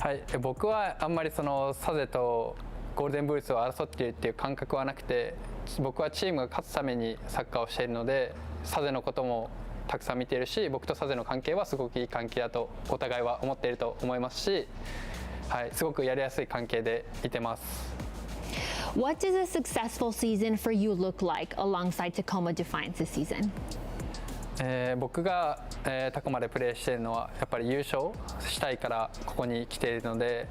はい、僕はあんまりそのサゼとゴールデンブーツを争っているっていう感覚はなくて、僕はチームが勝つためにサッカーをしているので、サゼのこともたくさん見ているし、僕とサゼの関係はすごくいい関係だとお互いは思っていると思いますし、はい、すごくやりやすい関係でいてます。What does a successful season for you look like alongside Tacoma Defiance this season? 僕が、タコマでプレーしているのはやっぱり優勝したいからここに来ているので、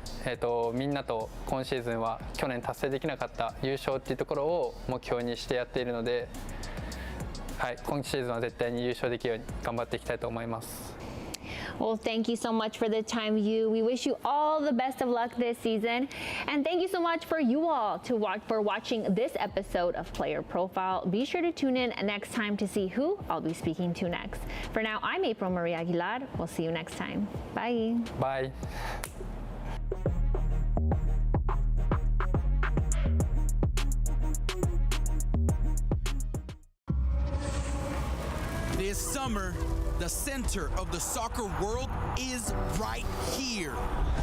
みんなと今シーズンは去年達成できなかった優勝っていうところを目標にしてやっているので、はい、今シーズンは絶対に優勝できるように頑張っていきたいと思います。Well, thank you so much for the time, you. We wish you all the best of luck this season. And thank you so much for you all for watching this episode of Player Profile. Be sure to tune in next time to see who I'll be speaking to next. For now, I'm April Marie Aguilar. We'll see you next time. Bye. Bye. This summer, the center of the soccer world is right here.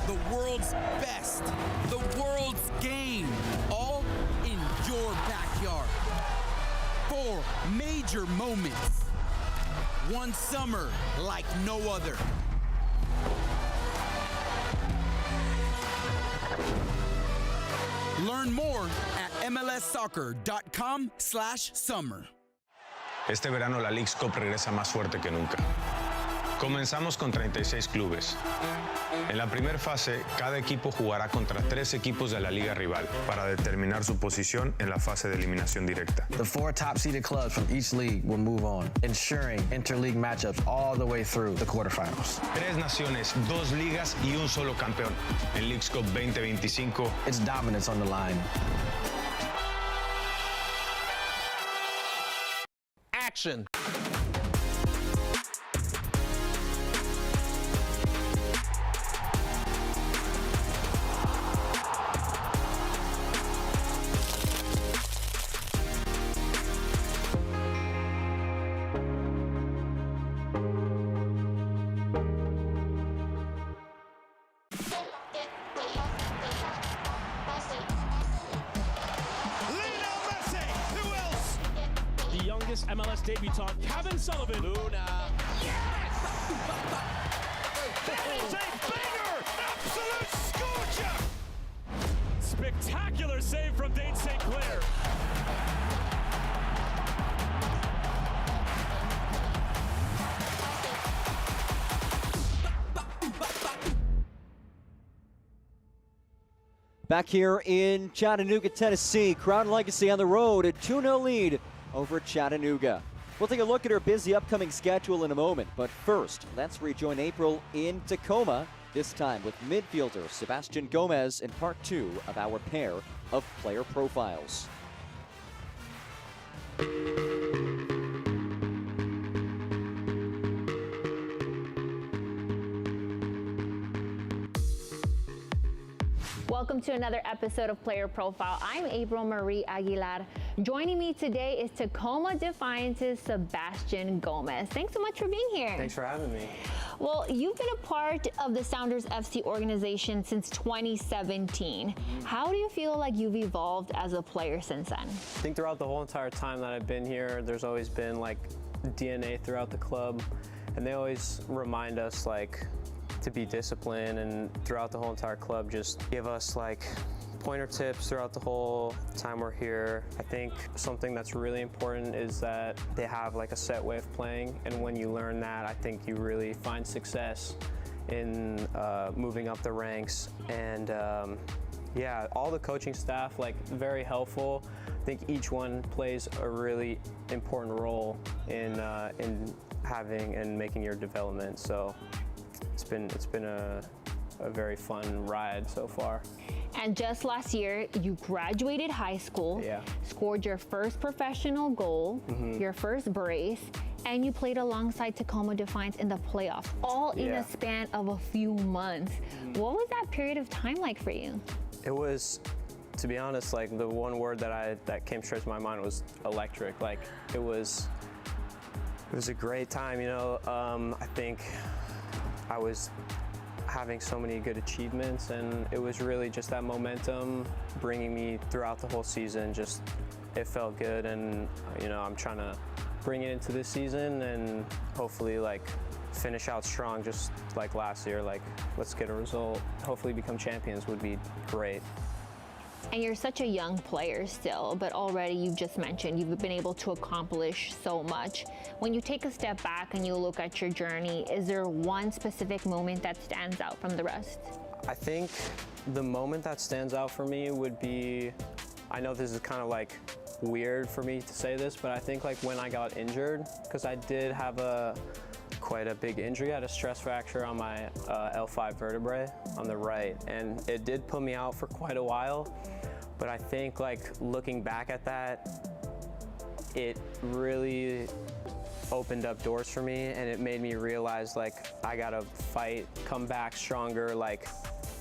The world's best, the world's game, all in your backyard. 4 major moments. One summer like no other. Learn more at MLSsoccer.com/summer. Este verano la Leagues Cup regresa más fuerte que nunca. Comenzamos con 36 clubes. En la primera fase, cada equipo jugará contra 3 equipos de la liga rival para determinar su posición en la fase de eliminación directa. The 4 top-seeded clubs from each league will move on, ensuring interleague matchups all the way through the quarterfinals. 3 naciones, 2 ligas y un solo campeón. En Leagues Cup 2025, it's dominance on the line. Action. MLS debutant Kevin Sullivan. Luna. Yes! That is a banger! Absolute scorcher! Spectacular save from Dane St. Clair. Back here in Chattanooga, Tennessee, Crown Legacy on the road, a 2-0 lead over Chattanooga. We'll take a look at our busy upcoming schedule in a moment, but first, let's rejoin April in Tacoma, this time with midfielder Sebastian Gomez in part 2 of our pair of player profiles. Welcome to another episode of Player Profile. I'm April Marie Aguilar. Joining me today is Tacoma Defiance's Sebastian Gomez. Thanks so much for being here. Thanks for having me. Well, you've been a part of the Sounders FC organization since 2017. How do you feel like you've evolved as a player since then? I think throughout the whole entire time that I've been here, there's always been like DNA throughout the club, and they always remind us like to be disciplined, and throughout the whole entire club just give us like pointer tips throughout the whole time we're here. I think something that's really important is that they have like a set way of playing, and when you learn that, I think you really find success in moving up the ranks. And yeah, all the coaching staff, like, very helpful. I think each one plays a really important role in having and making your development. So it's been a very fun ride so far. And just last year, you graduated high school, Yeah. scored your first professional goal, your first brace, and you played alongside Tacoma Defiance in the playoffs, all in Yeah. a span of a few months. What was that period of time like for you? It was, to be honest, like, the one word that came straight to my mind was electric. Like, it was a great time, you know. I think I was having so many good achievements, and it was really just that momentum bringing me throughout the whole season. Just, it felt good, and you know, I'm trying to bring it into this season and hopefully, like, finish out strong, just like last year. Like, let's get a result, hopefully become champions would be great. And you're such a young player still, but already you've just mentioned you've been able to accomplish so much. When you take a step back and you look at your journey, is there one specific moment that stands out from the rest? I think the moment that stands out for me would be, I know this is kind of like weird for me to say this, but I think like when I got injured, because I did have quite a big injury. I had a stress fracture on my L5 vertebrae on the right, and it did put me out for quite a while. But I think, like, looking back at that, it really opened up doors for me, and it made me realize, like, I gotta fight, come back stronger. Like,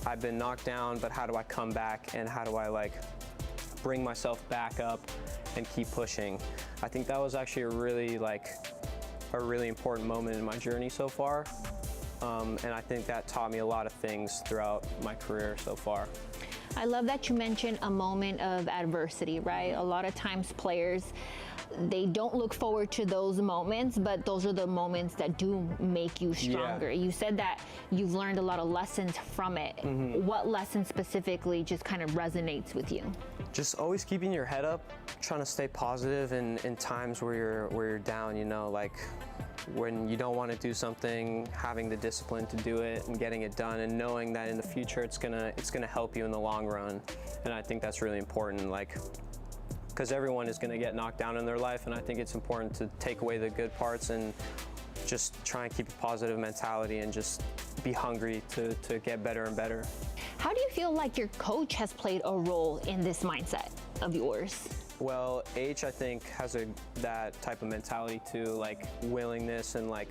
I've been knocked down, but how do I come back, and how do I, like, bring myself back up and keep pushing? I think that was actually a really important moment in my journey so far. And I think that taught me a lot of things throughout my career so far. I love that you mentioned a moment of adversity, right? A lot of times players, they don't look forward to those moments, but those are the moments that do make you stronger. Yeah. You said that you've learned a lot of lessons from it. What lesson specifically just kind of resonates with you? Just always keeping your head up, trying to stay positive in times where you're down, you know, like when you don't want to do something, having the discipline to do it and getting it done, and knowing that in the future it's gonna help you in the long run. And I think that's really important, like, because everyone is gonna get knocked down in their life, and I think it's important to take away the good parts and just try and keep a positive mentality and just be hungry to get better and better. How do you feel like your coach has played a role in this mindset of yours? Well, H, I think, has that type of mentality too, like willingness, and like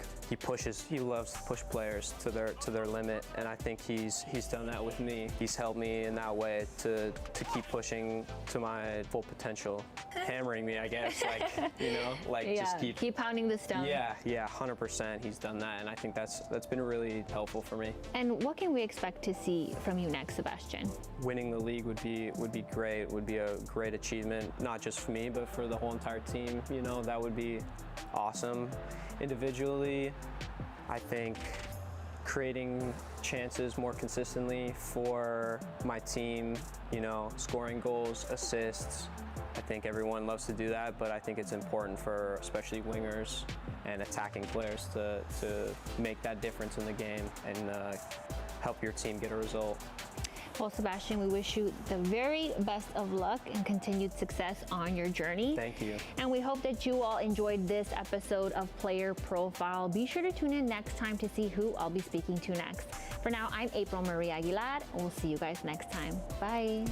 he loves to push players to their limit, and I think he's done that with me. He's helped me in that way to keep pushing to my full potential, hammering me, I guess, like, you know, like just keep pounding the stone. Yeah, 100%. He's done that, and I think that's been really helpful for me. And what can we expect to see from you next, Sebastian? Winning the league would be great. Would be a great achievement, not just for me, but for the whole entire team. You know, that would be awesome. Individually, I think creating chances more consistently for my team, you know, scoring goals, assists. I think everyone loves to do that, but I think it's important for especially wingers and attacking players to make that difference in the game and help your team get a result. Well, Sebastian, we wish you the very best of luck and continued success on your journey. Thank you. And we hope that you all enjoyed this episode of Player Profile. Be sure to tune in next time to see who I'll be speaking to next. For now, I'm April Marie Aguilar. We'll see you guys next time. Bye.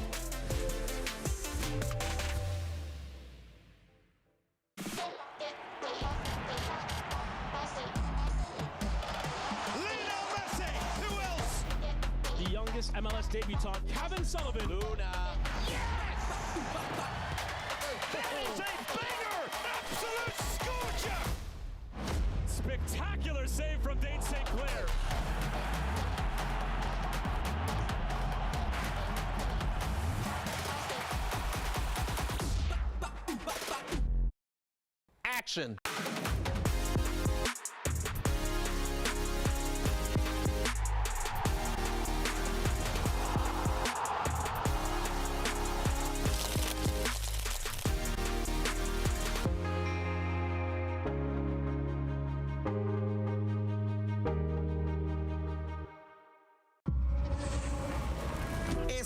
MLS debutant Kevin Sullivan. Luna. Yes! That is a banger! Absolute scorcher! Spectacular save from Dane St. Clair. Action.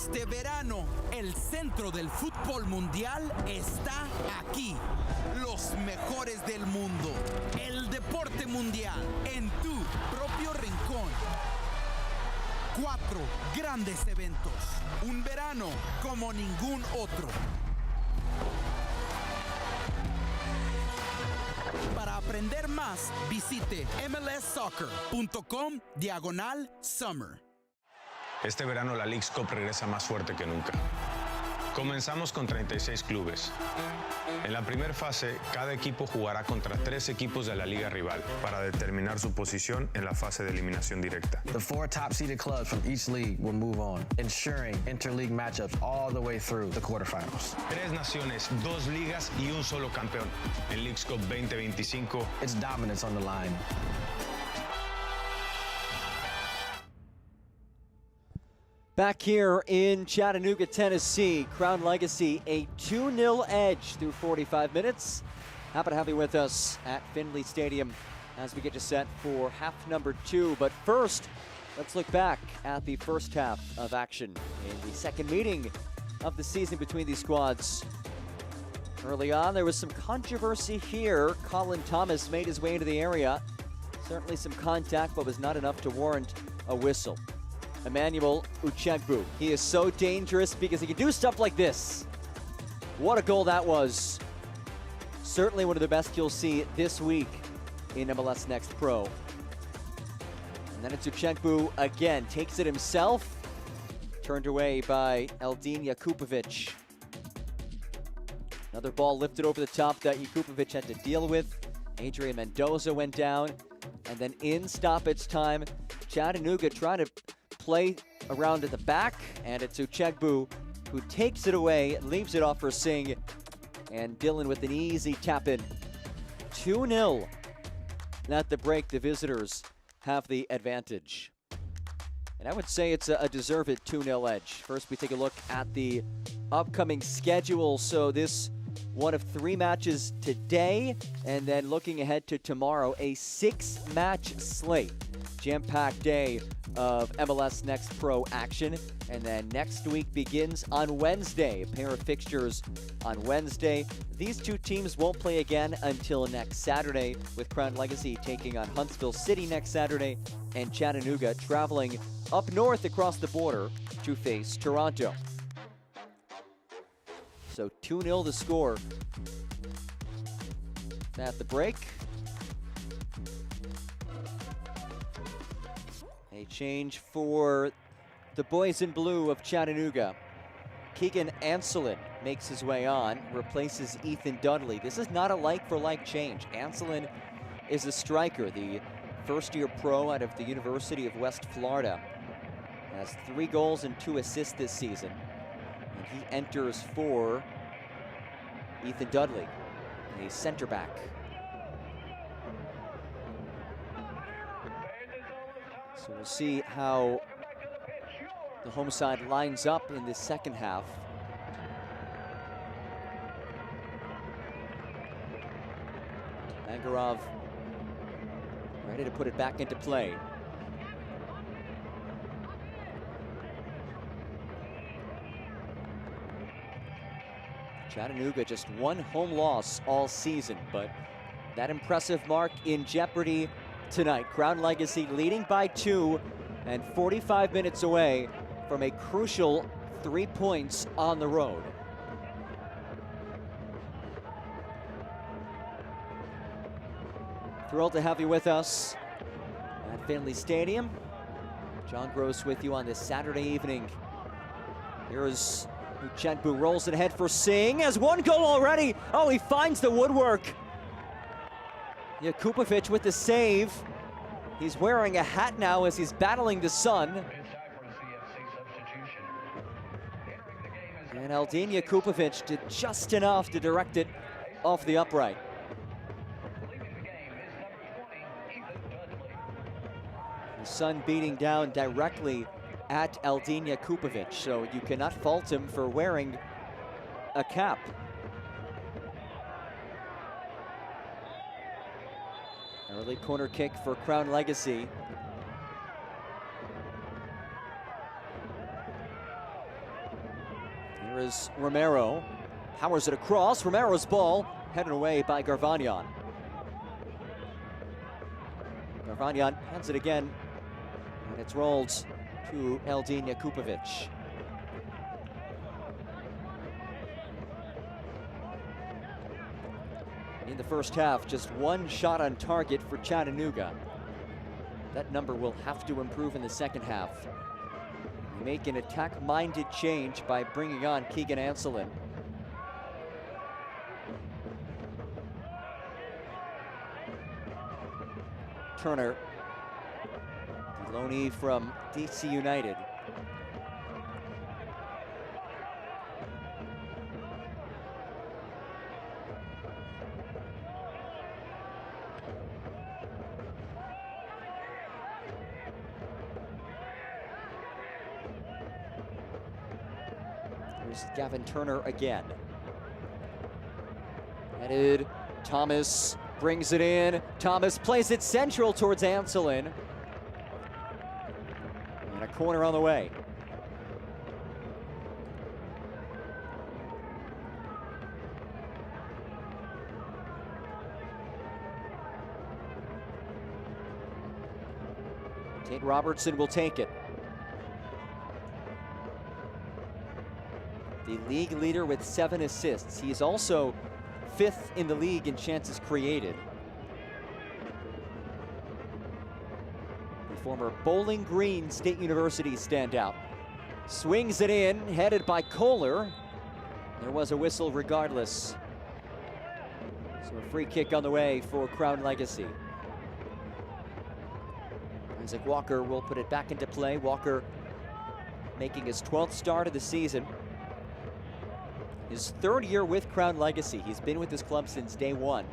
Este verano, el centro del fútbol mundial está aquí. Los mejores del mundo. El deporte mundial en tu propio rincón. 4 grandes eventos. Un verano como ningún otro. Para aprender más, visite mlssoccer.com/summer. Este verano la Leagues Cup regresa más fuerte que nunca. Comenzamos con 36 clubes. En la primera fase, cada equipo jugará contra 3 equipos de la liga rival para determinar su posición en la fase de eliminación directa. The 4 top-seeded clubs from each league will move on, ensuring interleague matchups all the way through the quarterfinals. 3 naciones, 2 ligas y un solo campeón. En Leagues Cup 2025, It's dominance on the line. Back here in Chattanooga, Tennessee, Crown Legacy a 2-0 edge through 45 minutes. Happy to have you with us at Finley Stadium as we get you set for half number 2. But first, let's look back at the first half of action in the second meeting of the season between these squads. Early on, there was some controversy here. Colin Thomas made his way into the area. Certainly some contact, but was not enough to warrant a whistle. Emmanuel Uchegbu. He is so dangerous because he can do stuff like this. What a goal that was. Certainly one of the best you'll see this week in MLS Next Pro. And then it's Uchegbu again. Takes it himself. Turned away by Eldin Jakupovic. Another ball lifted over the top that Jakupovic had to deal with. Adrian Mendoza went down. And then in stoppage time, Chattanooga trying to play around at the back, and it's Uchegbu who takes it away, leaves it off for Singh, and Dylan with an easy tap in. 2-0. At the break, the visitors have the advantage. And I would say it's a deserved 2-0 edge. First, we take a look at the upcoming schedule. So this one of 3 matches today, and then looking ahead to tomorrow, a 6-match slate. Jam-packed day of MLS Next Pro action. And then next week begins on Wednesday. A pair of fixtures on Wednesday. These 2 teams won't play again until next Saturday, with Crown Legacy taking on Huntsville City next Saturday, and Chattanooga traveling up north across the border to face Toronto. So 2-0 the score at the break. A change for the boys in blue of Chattanooga. Keegan Anselin makes his way on, replaces Ethan Dudley. This is not a like-for-like change. Anselin is a striker, the first-year pro out of the University of West Florida. Has 3 goals and 2 assists this season. And he enters for Ethan Dudley, a center back. So we'll see how the home side lines up in the second half. Mangarov ready to put it back into play. Chattanooga just 1 home loss all season, but that impressive mark in jeopardy tonight. Crown Legacy leading by 2 and 45 minutes away from a crucial 3 points on the road. Thrilled to have you with us at Finley Stadium. John Gross with you on this Saturday evening. Here's Uchegbu, rolls it ahead for Singh, has 1 goal already. Oh, he finds the woodwork. Jakupovic with the save. He's wearing a hat now as he's battling the sun. And Eldin Jakupovic did just enough to direct it off the upright. The sun beating down directly at Eldin Jakupovic, so you cannot fault him for wearing a cap. Early corner kick for Crown Legacy. There is Romero. Powers it across. Romero's ball headed away by Garvanyan. Garvanyan hands it again, and it's rolled to Eldin Jakupovic. In the first half, just one shot on target for Chattanooga. That number will have to improve in the second half. Make an attack-minded change by bringing on Keegan Anselin. Turner, Loney from DC United. Here's Gavin Turner again. Headed, Thomas brings it in. Thomas plays it central towards Anselin. And a corner on the way. Tate Robertson will take it. The league leader with 7 assists. He's also 5th in the league in chances created. The former Bowling Green State University standout. Swings it in, headed by Kohler. There was a whistle regardless. So a free kick on the way for Crown Legacy. Isaac Walker will put it back into play. Walker making his 12th start of the season. His 3rd year with Crown Legacy. He's been with this club since day one.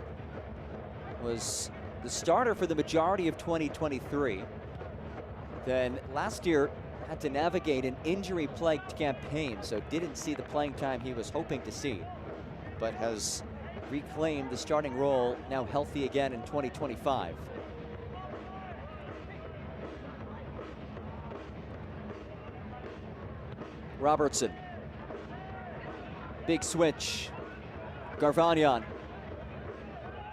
Was the starter for the majority of 2023. Then last year had to navigate an injury-plagued campaign, so didn't see the playing time he was hoping to see, but has reclaimed the starting role, now healthy again in 2025. Robertson. Big switch. Garvanyan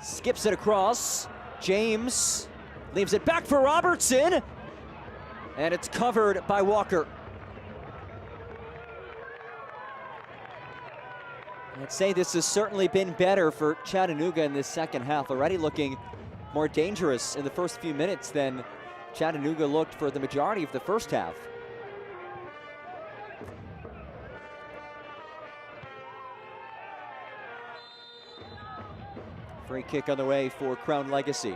skips it across. James leaves it back for Robertson. And it's covered by Walker. I'd say this has certainly been better for Chattanooga in this second half. Already looking more dangerous in the first few minutes than Chattanooga looked for the majority of the first half. Free kick on the way for Crown Legacy.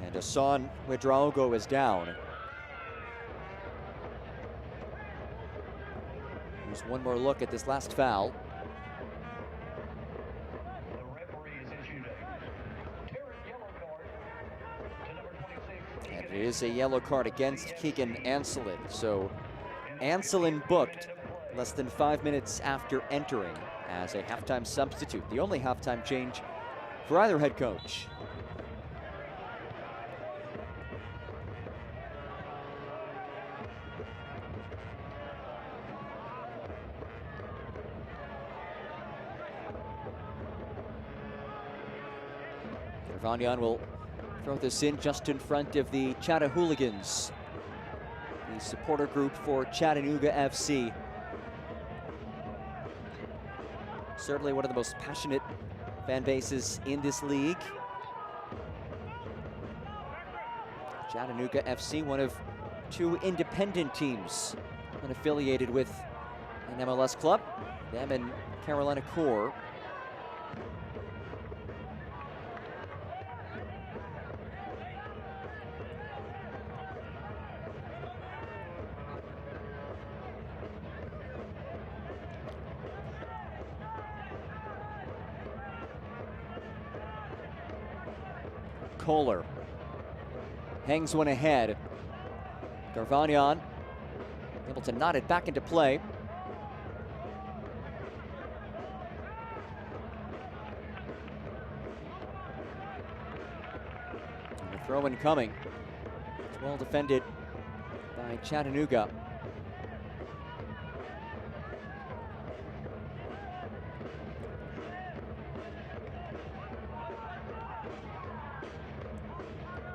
And Hassan Ouedraogo is down. Here's one more look at this last foul. It is a yellow card against Keegan Anselin. So Anselin booked less than 5 minutes after entering as a halftime substitute. The only halftime change for either head coach. Garvanyan will throw this in just in front of the Chattahooligans, the supporter group for Chattanooga FC. Certainly one of the most passionate fan bases in this league. Chattanooga FC, one of 2 independent teams unaffiliated with an MLS club, them and Carolina Core. Kohler hangs one ahead. Garvanyan able to knot it back into play. Throw in coming. It's well defended by Chattanooga.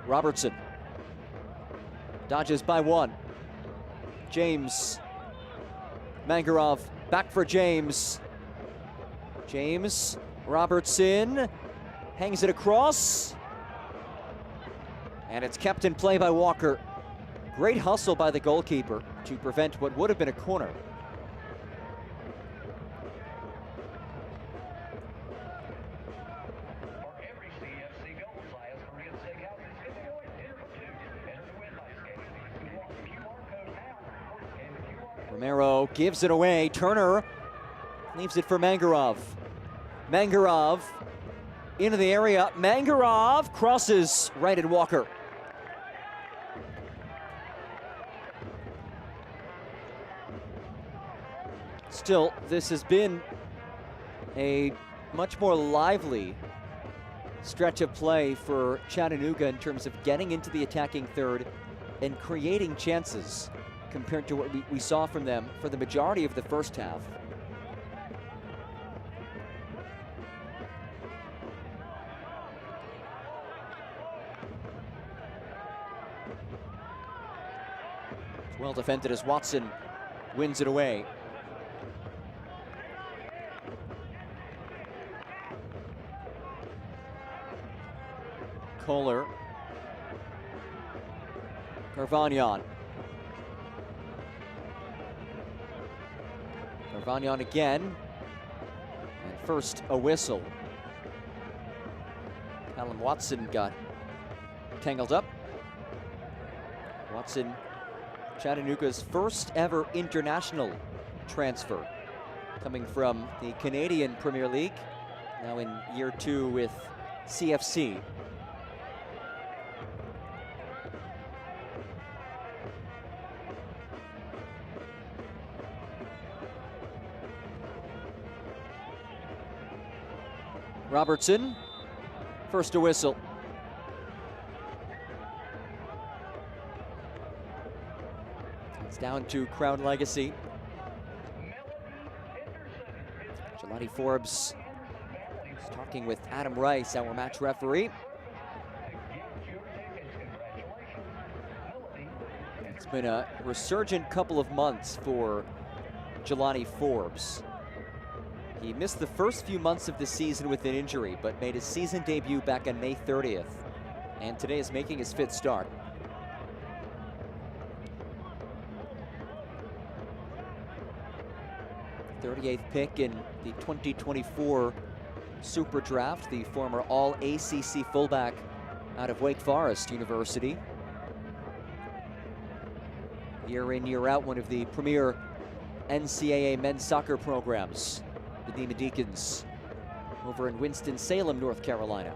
Robertson dodges by one. James. Mangarov back for James. James. Robertson hangs it across. And it's kept in play by Walker. Great hustle by the goalkeeper to prevent what would have been a corner. Romero gives it away. Turner leaves it for Mangarov. Mangarov into the area. Mangarov crosses right at Walker. Still, this has been a much more lively stretch of play for Chattanooga in terms of getting into the attacking third and creating chances compared to what we saw from them for the majority of the first half. It's well defended as Watson wins it away. Kohler. Carvagnan. Carvagnan again. And first, a whistle. Callum Watson got tangled up. Watson, Chattanooga's first ever international transfer, coming from the Canadian Premier League, now in year 2 with CFC. Robertson, first a whistle. It's down to Crown Legacy. Jelani Forbes is talking with Adam Rice, our match referee. It's been a resurgent couple of months for Jelani Forbes. He missed the first few months of the season with an injury, but made his season debut back on May 30th. And today is making his 5th start. The 38th pick in the 2024 Super Draft, the former All-ACC fullback out of Wake Forest University. Year in, year out, one of the premier NCAA men's soccer programs, the Demon Deacons, over in Winston-Salem, North Carolina.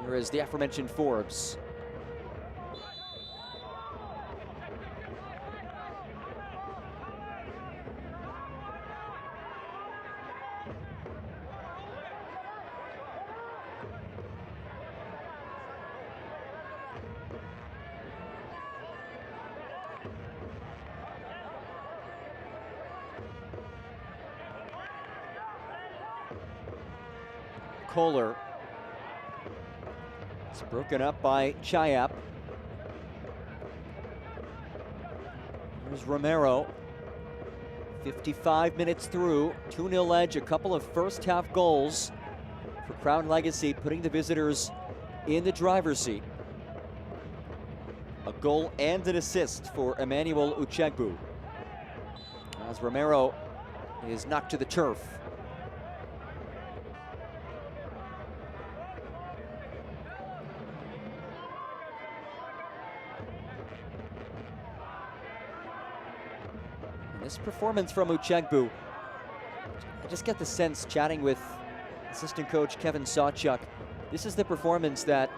Here is the aforementioned Forbes. Kohler. It's broken up by Chiap. Here's Romero. 55 minutes through, 2-0 edge, a couple of first half goals for Crown Legacy, putting the visitors in the driver's seat. A goal and an assist for Emmanuel Uchegbu, as Romero is knocked to the turf. This performance from Uchegbu, I just get the sense, chatting with assistant coach Kevin Sawchuk, this is the performance that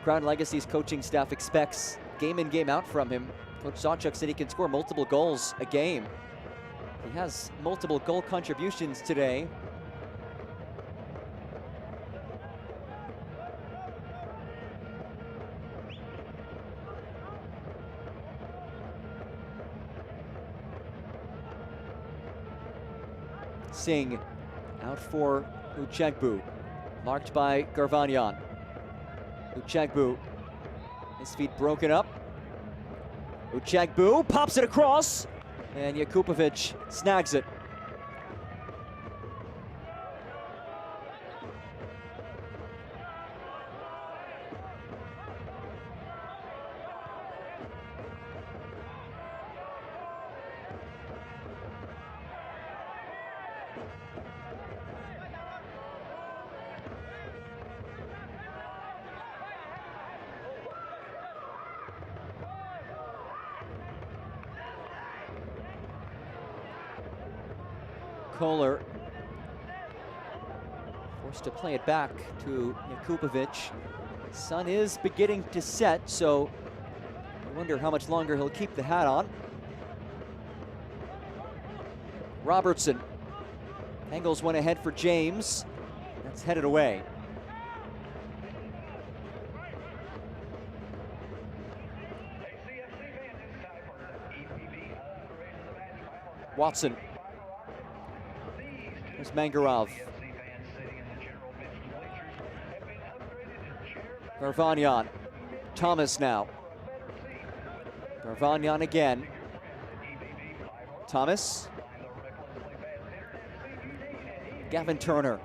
Crown Legacy's coaching staff expects game in, game out from him. Coach Sawchuk said he can score multiple goals a game. He has multiple goal contributions today. Singh out for Uchegbu, marked by Garvanyan. Uchegbu, his feet broken up. Uchegbu pops it across, and Jakupovic snags it. Kohler forced to play it back to Jakupovic. Sun is beginning to set, so I wonder how much longer he'll keep the hat on. Robertson angles one ahead for James. That's headed away. Watson. There's Mangarov. Garvanyan. Thomas now. Garvanyan again. Thomas. Gavin Turner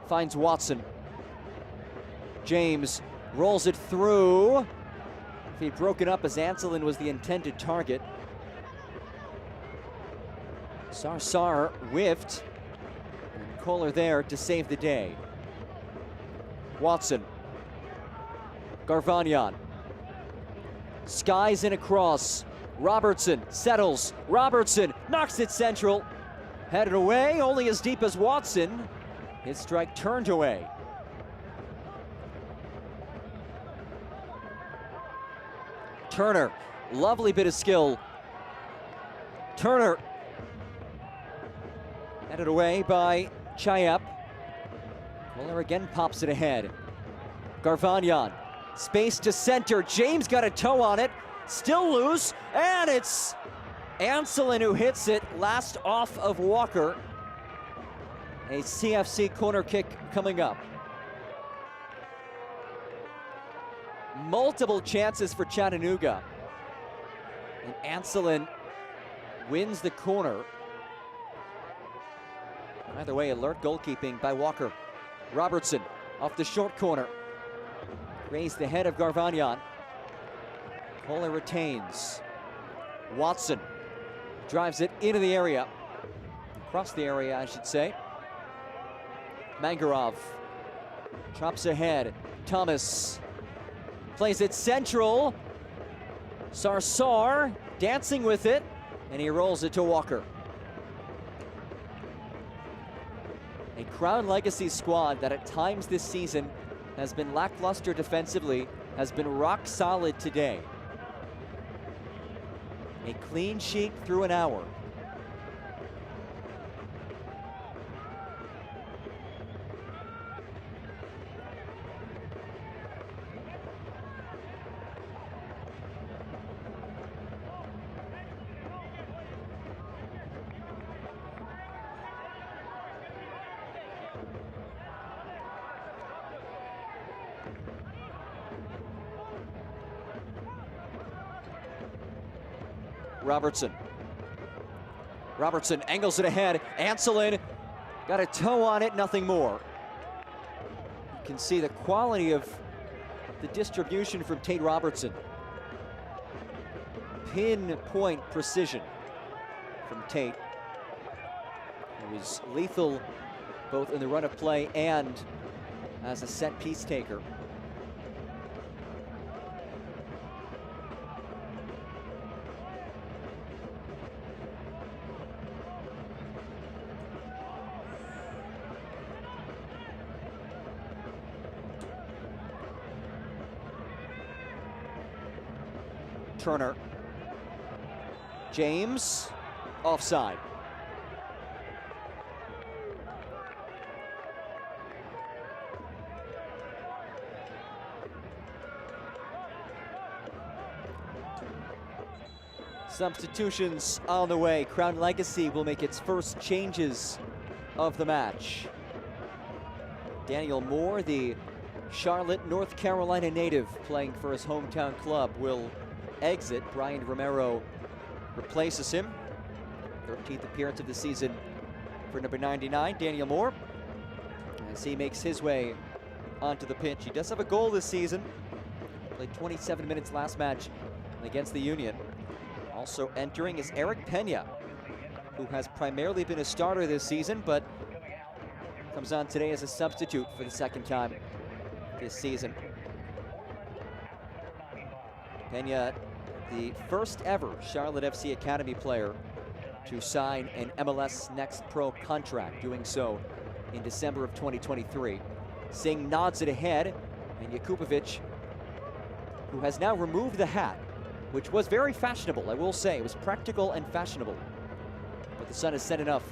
finds Watson. James rolls it through. Feet broken up as Anselin was the intended target. Sarsar whiffed. And Kohler there to save the day. Watson. Garvanyan. Skies in across. Robertson settles. Robertson knocks it central. Headed away, only as deep as Watson. His strike turned away. Turner, lovely bit of skill. Turner. Headed away by Chayep. Kohler again pops it ahead. Garvanyan. Space to center. James got a toe on it. Still loose. And it's Anselin who hits it. Last off of Walker. A CFC corner kick coming up. Multiple chances for Chattanooga. And Anselin wins the corner. Either way, alert goalkeeping by Walker. Robertson off the short corner. Raised the head of Garvanyan. Kohler retains. Watson drives it into the area. Across the area, I should say. Mangarov chops ahead. Thomas plays it central. Sarsar dancing with it, and he rolls it to Walker. A Crown Legacy squad that at times this season has been lackluster defensively, has been rock solid today. A clean sheet through an hour. Robertson angles it ahead. Anselin got a toe on it, nothing more. You can see the quality of the distribution from Tate Robertson. Pinpoint precision from Tate. He was lethal both in the run of play and as a set piece taker. Turner. James, offside. Substitutions on the way. Crown Legacy will make its first changes of the match. Daniel Moore, the Charlotte, North Carolina native playing for his hometown club, will exit. Brian Romero replaces him. 13th appearance of the season for number 99, Daniel Moore, as he makes his way onto the pitch. He does have a goal this season. Played 27 minutes last match against the Union. Also entering is Eric Pena, who has primarily been a starter this season, but comes on today as a substitute for the second time this season. Pena, the first ever Charlotte FC Academy player to sign an MLS NEXT Pro contract, doing so in December of 2023. Singh nods it ahead, and Jakubovic, who has now removed the hat, which was very fashionable, I will say. It was practical and fashionable. But the sun has set enough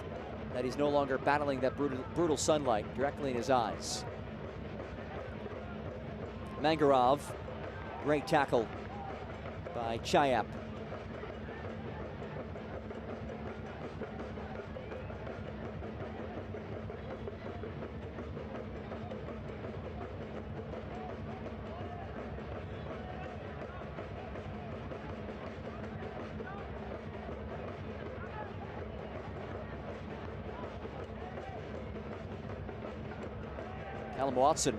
that he's no longer battling that brutal sunlight directly in his eyes. Mangarov, great tackle by Chayap. Callum Watson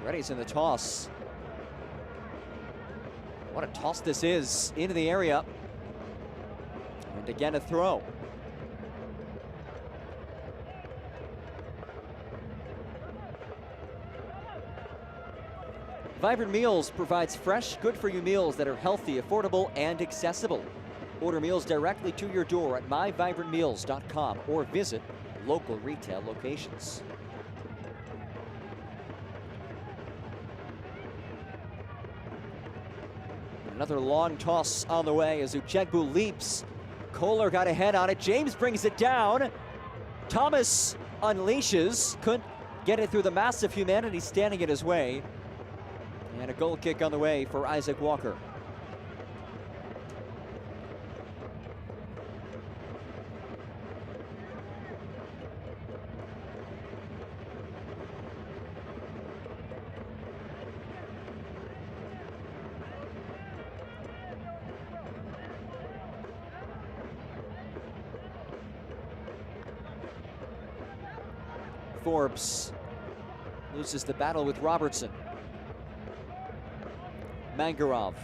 ready's in the toss. What a toss this is into the area. And again, a throw. Vibrant Meals provides fresh, good-for-you meals that are healthy, affordable, and accessible. Order meals directly to your door at myvibrantmeals.com or visit local retail locations. Another long toss on the way as Uchegbu leaps. Kohler got a head on it. James brings it down. Thomas unleashes. Couldn't get it through the mass of humanity standing in his way. And a goal kick on the way for Isaac Walker. Forbes loses the battle with Robertson. Mangarov.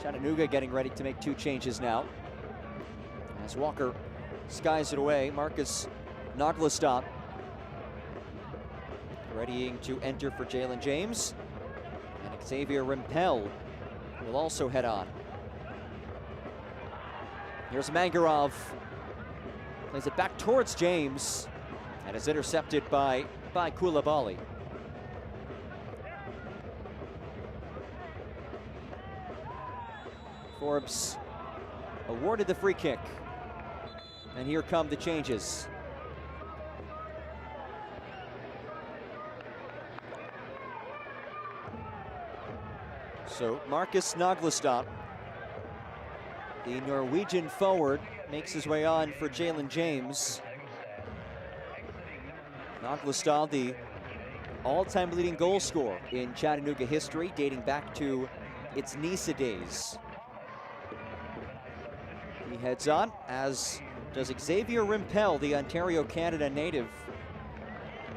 Chattanooga getting ready to make two changes now. As Walker skies it away, Marcus Noglistot readying to enter for Jalen James. And Xavier Rimpel will also head on. Here's Mangarov. Plays it back towards James and is intercepted by Koulibaly. Forbes awarded the free kick. And here come the changes. So Marcus Noglistot, the Norwegian forward, makes his way on for Jalen James. Noglistot, the all-time leading goal scorer in Chattanooga history, dating back to its Nisa days. He heads on, as does Xavier Rimpel, the Ontario, Canada native,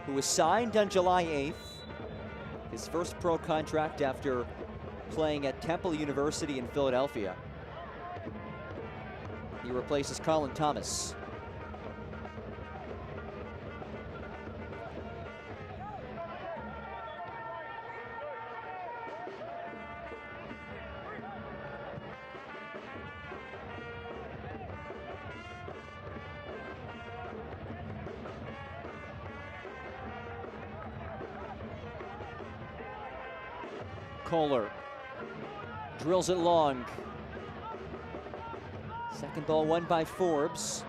who was signed on July 8th. His first pro contract after playing at Temple University in Philadelphia. He replaces Colin Thomas. Kohler drills it long. Second ball won by Forbes.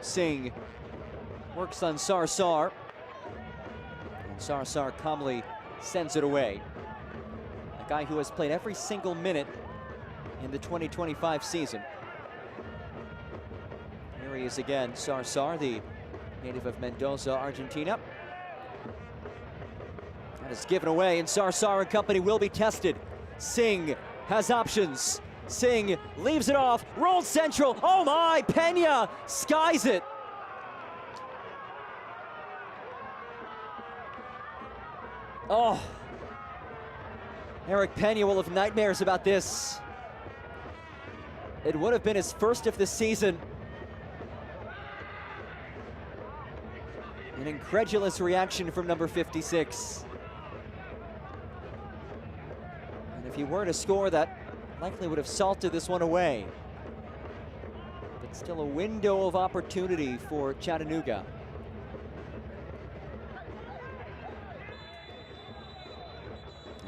Singh works on Sarsar. And Sarsar calmly sends it away. A guy who has played every single minute in the 2025 season. Here he is again, Sarsar, the native of Mendoza, Argentina. That is given away, and Sarsar and company will be tested. Singh has options. Singh leaves it off, rolls central. Oh my, Pena skies it. Oh, Eric Pena will have nightmares about this. It would have been his first of the season. An incredulous reaction from number 56. And if he were to score, that likely would have salted this one away. But still a window of opportunity for Chattanooga.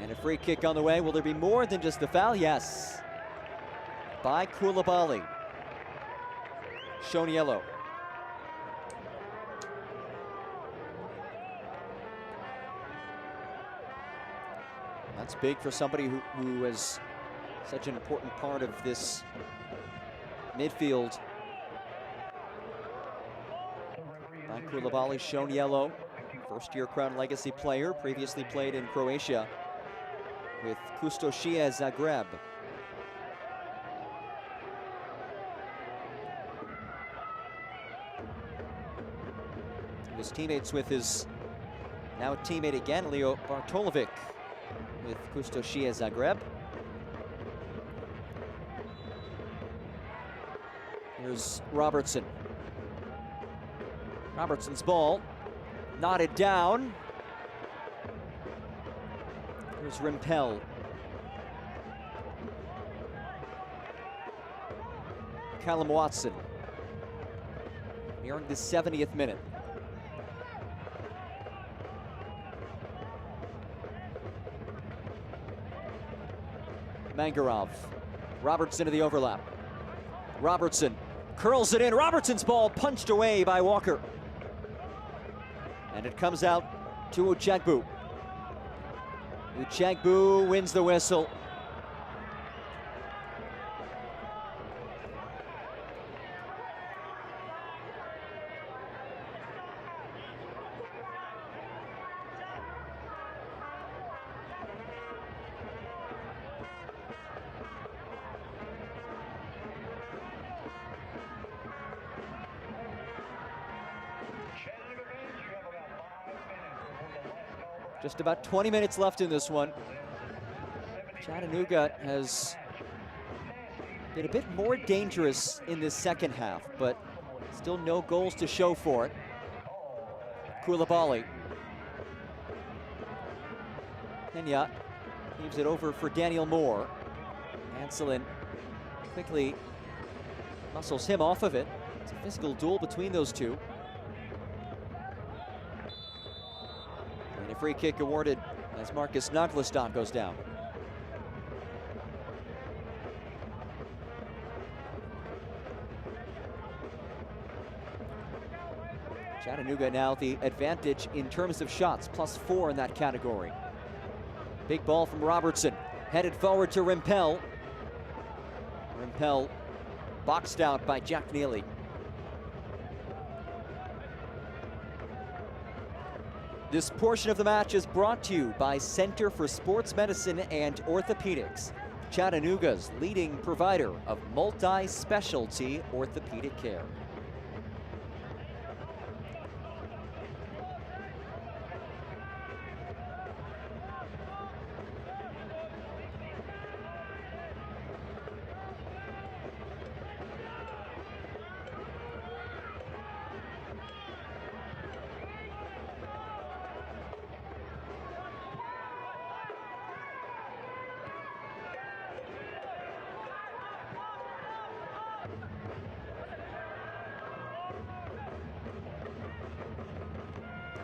And a free kick on the way. Will there be more than just the foul? Yes. By Koulibaly. Shown yellow. That's big for somebody who is such an important part of this midfield. By Koulibaly, shown yellow. First-year Crown Legacy player, previously played in Croatia with Kustošija Zagreb. He was teammates with his now teammate again, Leo Bartolovic, with Kustošija Zagreb. Here's Robertson. Robertson's ball, knotted down. Here's Rimpel. Callum Watson. Nearing the 70th minute. Mangarov. Robertson to the overlap. Robertson curls it in. Robertson's ball punched away by Walker. And it comes out to Uchegbu. Uchegbu wins the whistle. Just about 20 minutes left in this one. Chattanooga has been a bit more dangerous in this second half, but still no goals to show for it. Koulibaly. Pena leaves it over for Daniel Moore. Anselin quickly muscles him off of it. It's a physical duel between those two. And a free kick awarded as Marcus Naglastan goes down. Chattanooga now the advantage in terms of shots, +4 in that category. Big ball from Robertson, headed forward to Rimpel. Rimpel boxed out by Jack Neely. This portion of the match is brought to you by Center for Sports Medicine and Orthopedics, Chattanooga's leading provider of multi-specialty orthopedic care.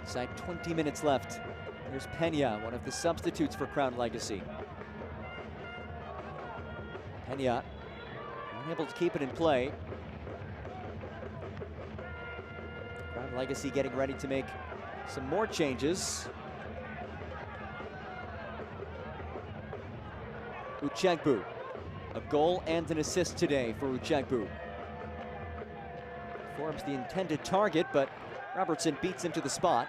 Inside 20 minutes left. Here's Pena, one of the substitutes for Crown Legacy. Pena unable to keep it in play. Crown Legacy getting ready to make some more changes. Uchegbu, a goal and an assist today for Uchegbu. Forms the intended target, but Robertson beats him to the spot.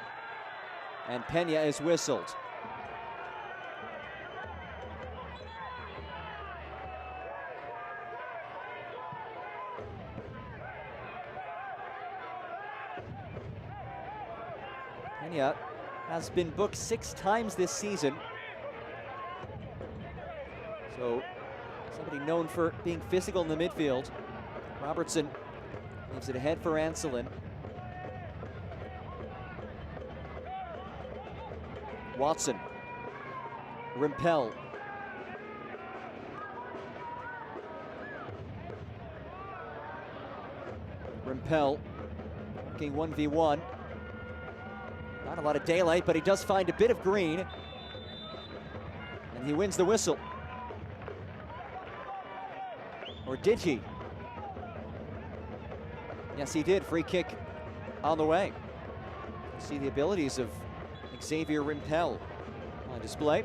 And Pena is whistled. Pena has been booked 6 times this season. So, somebody known for being physical in the midfield. Robertson leaves it ahead for Anselin. Watson. Rimpel. Rimpel working 1v1. Not a lot of daylight, but he does find a bit of green. And he wins the whistle. Or did he? Yes, he did. Free kick on the way. See the abilities of Xavier Rimpel on display.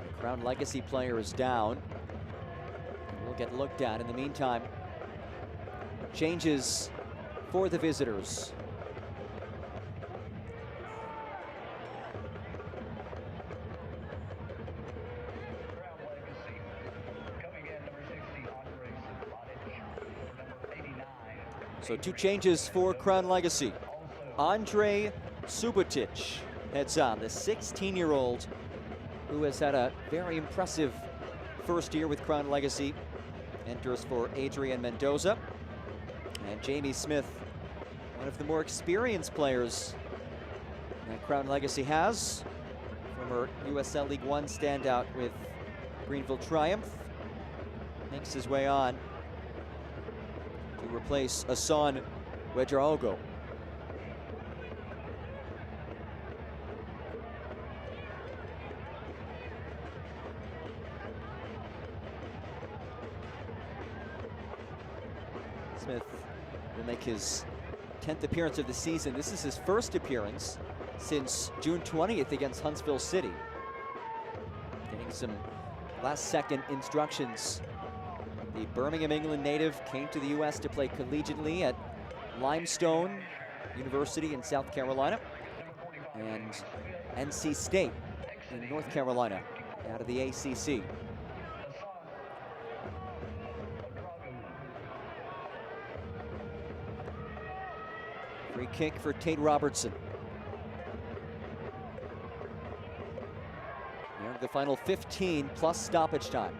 The Crown Legacy player is down. We'll get looked at in the meantime. Changes for the visitors. So 2 changes for Crown Legacy. Andre Subotic heads on, the 16-year-old who has had a very impressive first year with Crown Legacy. Enters for Adrian Mendoza. And Jamie Smith, one of the more experienced players that Crown Legacy has. Former USL League One standout with Greenville Triumph. Makes his way on to replace Asan Wedraogo. Smith will make his 10th appearance of the season. This is his first appearance since June 20th against Huntsville City. Getting some last-second instructions. The Birmingham, England native came to the U.S. to play collegiately at Limestone University in South Carolina and NC State in North Carolina out of the ACC. Free kick for Tate Robertson. Near the final 15 plus stoppage time.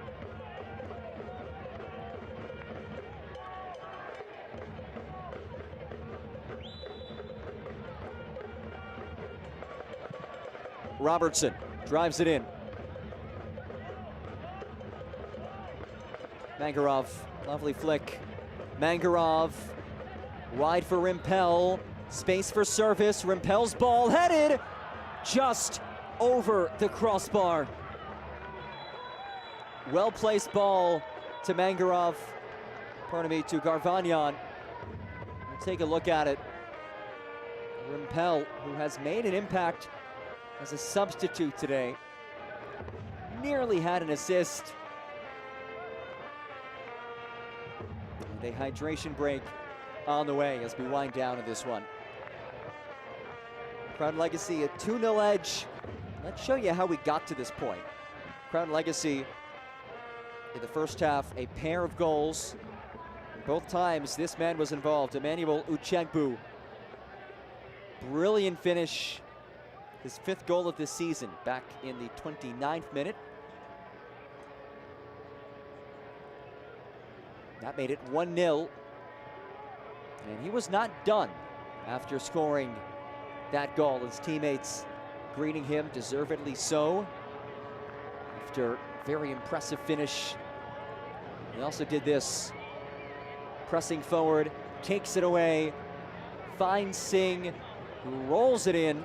Robertson drives it in. Mangarov, lovely flick. Mangarov, wide for Rimpel. Space for service. Rimpel's ball headed just over the crossbar. Well-placed ball to Mangarov. Pardon me, to Garvanyan. We'll take a look at it. Rimpel, who has made an impact as a substitute today, nearly had an assist. And a hydration break on the way as we wind down in this one. Crown Legacy a 2-0 edge. Let's show you how we got to this point. Crown Legacy in the first half, a pair of goals. Both times this man was involved, Emmanuel Uchegbu. Brilliant finish. His 5th goal of this season, back in the 29th minute. That made it 1-0. And he was not done after scoring that goal. His teammates greeting him, deservedly so. After a very impressive finish. He also did this, pressing forward, takes it away, finds Singh, who rolls it in,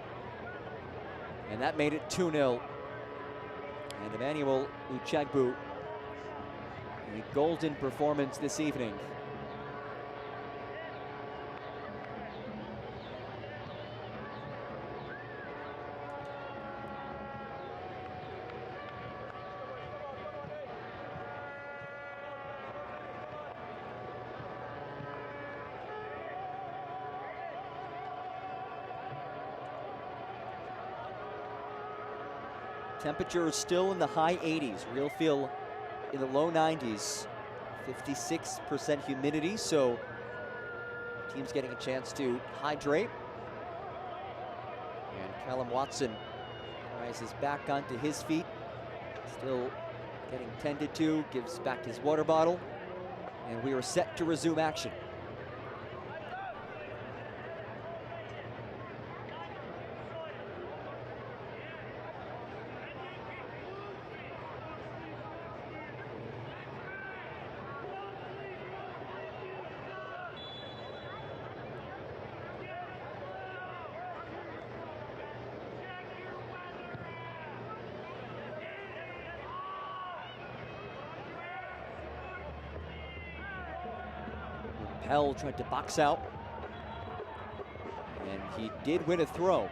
and that made it 2-0. And Emmanuel Uchegbu, a golden performance this evening. Temperatures still in the high 80s, real feel in the low 90s, 56% humidity, so team's getting a chance to hydrate. And Callum Watson rises back onto his feet, still getting tended to, gives back his water bottle, and we are set to resume action. Pell tried to box out, and he did win a throw.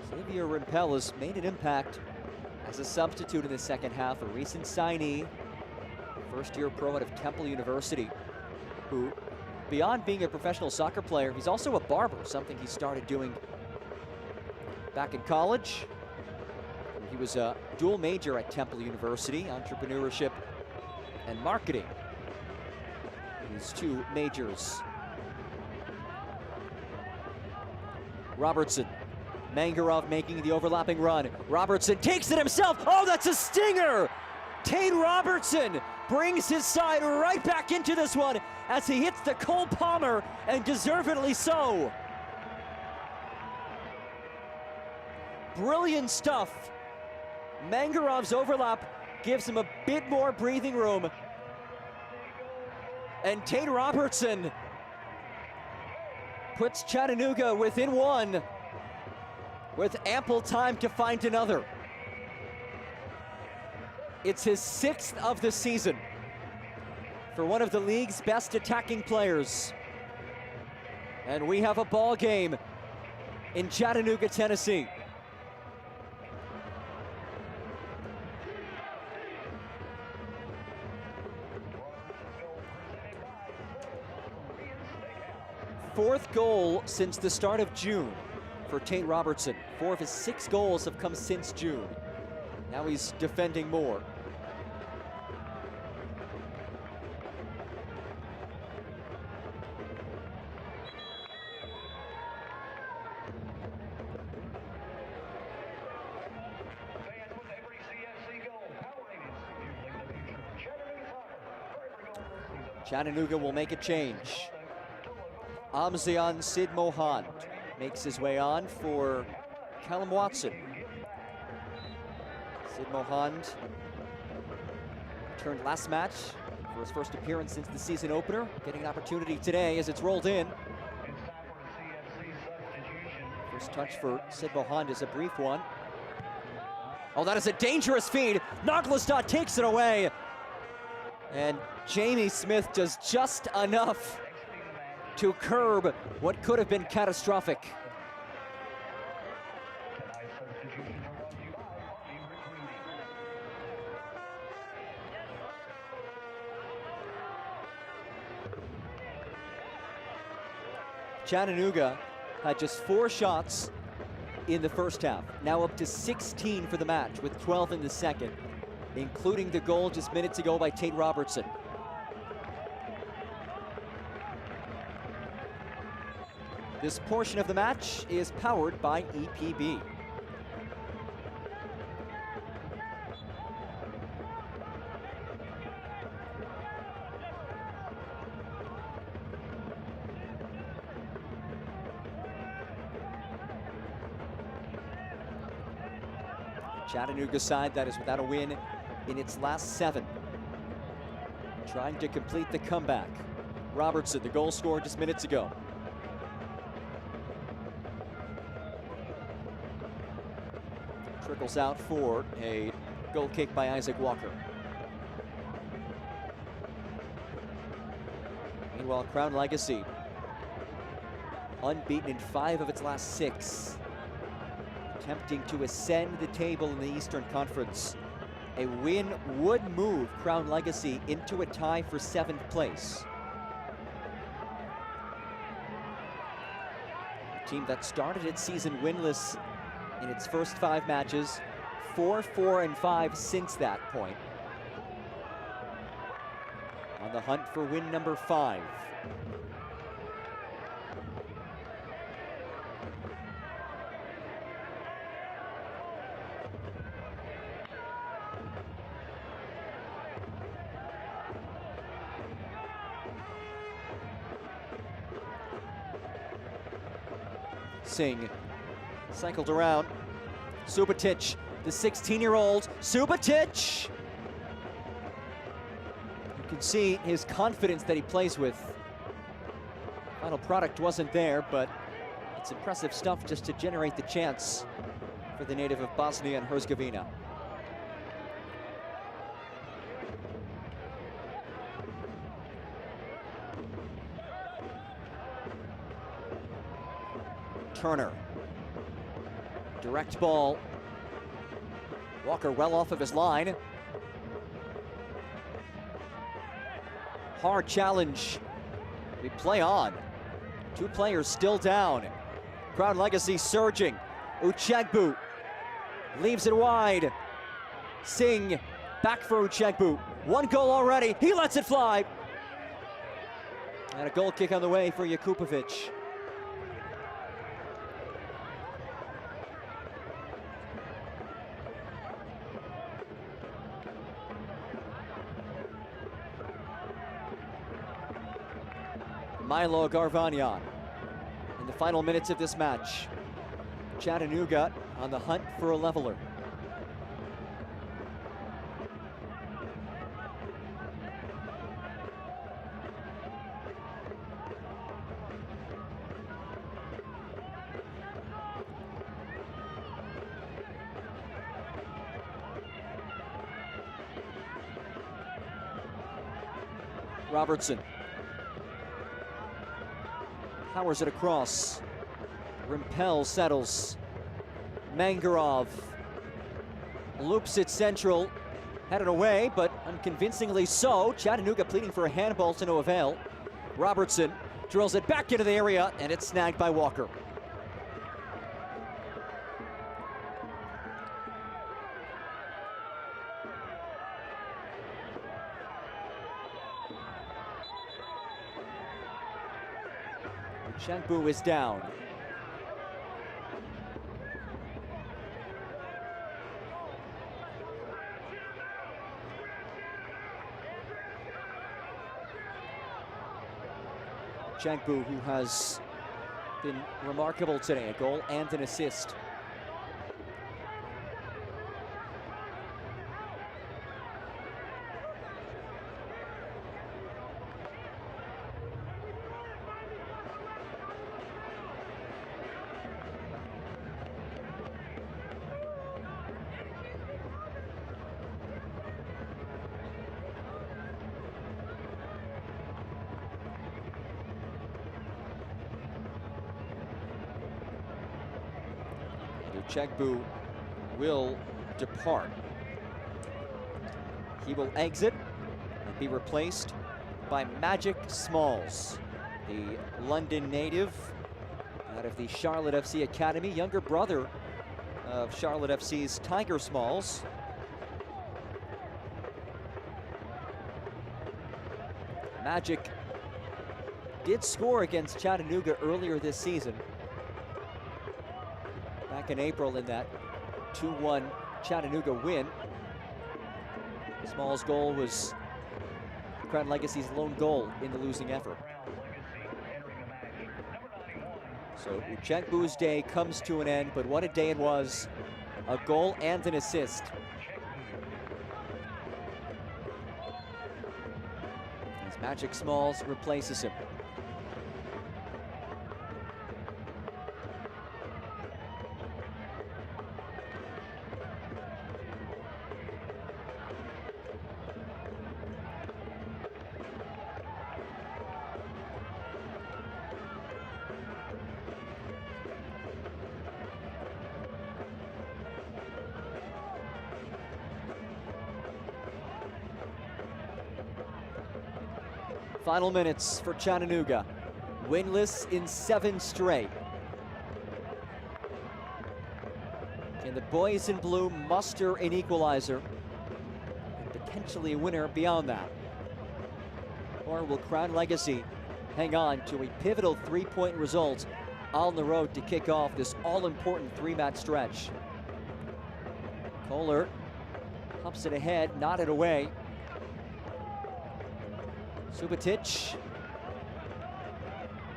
Xavier Rimpel has made an impact as a substitute in the second half, a recent signee, first-year pro out of Temple University, who, beyond being a professional soccer player, he's also a barber, something he started doing back in college. He was a dual major at Temple University, entrepreneurship and marketing. These two majors. Robertson, Mangarov making the overlapping run. Robertson takes it himself. Oh, that's a stinger! Tate Robertson brings his side right back into this one as he hits the Cole Palmer, and deservedly so. Brilliant stuff. Mangarov's overlap gives him a bit more breathing room. And Tate Robertson puts Chattanooga within one with ample time to find another. It's his 6th of the season for one of the league's best attacking players. And we have a ball game in Chattanooga, Tennessee. Fourth goal since the start of June for Tate Robertson. 4 of his 6 goals have come since June. Now he's defending more. Chattanooga will make a change. Amzian Sid Mohand makes his way on for Callum Watson. Sid Mohand returned last match for his first appearance since the season opener, getting an opportunity today as it's rolled in. First touch for Sid Mohand is a brief one. Oh, that is a dangerous feed. Naglestad takes it away. And Jamie Smith does just enough to curb what could have been catastrophic. Chattanooga had just 4 shots in the first half, now up to 16 for the match with 12 in the second, including the goal just minutes ago by Tate Robertson. This portion of the match is powered by EPB. Chattanooga side that is without a win in its last 7. Trying to complete the comeback. Robertson, the goal scored just minutes ago. Trickles out for a goal kick by Isaac Walker. Meanwhile, Crown Legacy, unbeaten in 5 of its last 6. Attempting to ascend the table in the Eastern Conference. A win would move Crown Legacy into a tie for 7th place. A team that started its season winless in its first 5 matches, 4-4-5 since that point. On the hunt for win number 5. Singh cycled around. Subotic, the 16-year-old. Subotic! You can see his confidence that he plays with. Final product wasn't there, but it's impressive stuff just to generate the chance for the native of Bosnia and Herzegovina. Turner. Direct ball. Walker well off of his line. Hard challenge. We play on. 2 players still down. Crown Legacy surging. Uchegbu leaves it wide. Singh back for Uchegbu. 1 goal already. He lets it fly. And a goal kick on the way for Jakupovic. Milo Garvanyan in the final minutes of this match. Chattanooga on the hunt for a leveler. Robertson powers it across. Rimpel settles. Mangarov loops it central. Headed away, but unconvincingly so. Chattanooga pleading for a handball to no avail. Robertson drills it back into the area, and it's snagged by Walker. Uchegbu is down. Uchegbu, who has been remarkable today, a goal and an assist. Uchegbu will depart. He will exit and be replaced by Magic Smalls, the London native out of the Charlotte FC Academy, younger brother of Charlotte FC's Tiger Smalls. Magic did score against Chattanooga earlier this season. Back in April in that 2-1 Chattanooga win. Small's goal was Crown Legacy's lone goal in the losing effort. So Uchegbu's day comes to an end, but what a day it was a goal and an assist. As Magic Smalls replaces him. Final minutes for Chattanooga. Winless in 7 straight. Can the boys in blue muster an equalizer? And potentially a winner beyond that? Or will Crown Legacy hang on to a pivotal 3-point result on the road to kick off this all-important 3-match stretch? Kohler pumps it ahead, nodded away. Subotic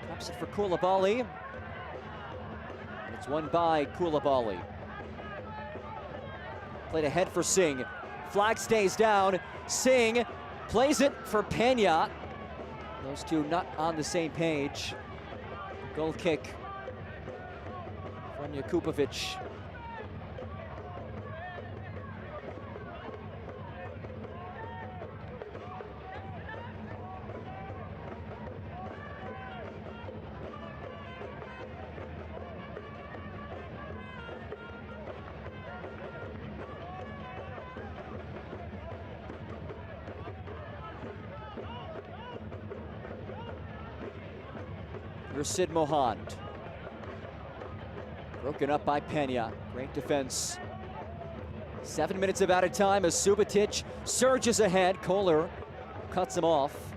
taps it for Koulibaly. It's won by Koulibaly. Played ahead for Singh. Flag stays down. Singh plays it for Pena. Those two not on the same page. Goal kick from Jakubovic. Here's Sid Mohand. Broken up by Pena. Great defense. 7 minutes of added time as Subotic surges ahead. Kohler cuts him off.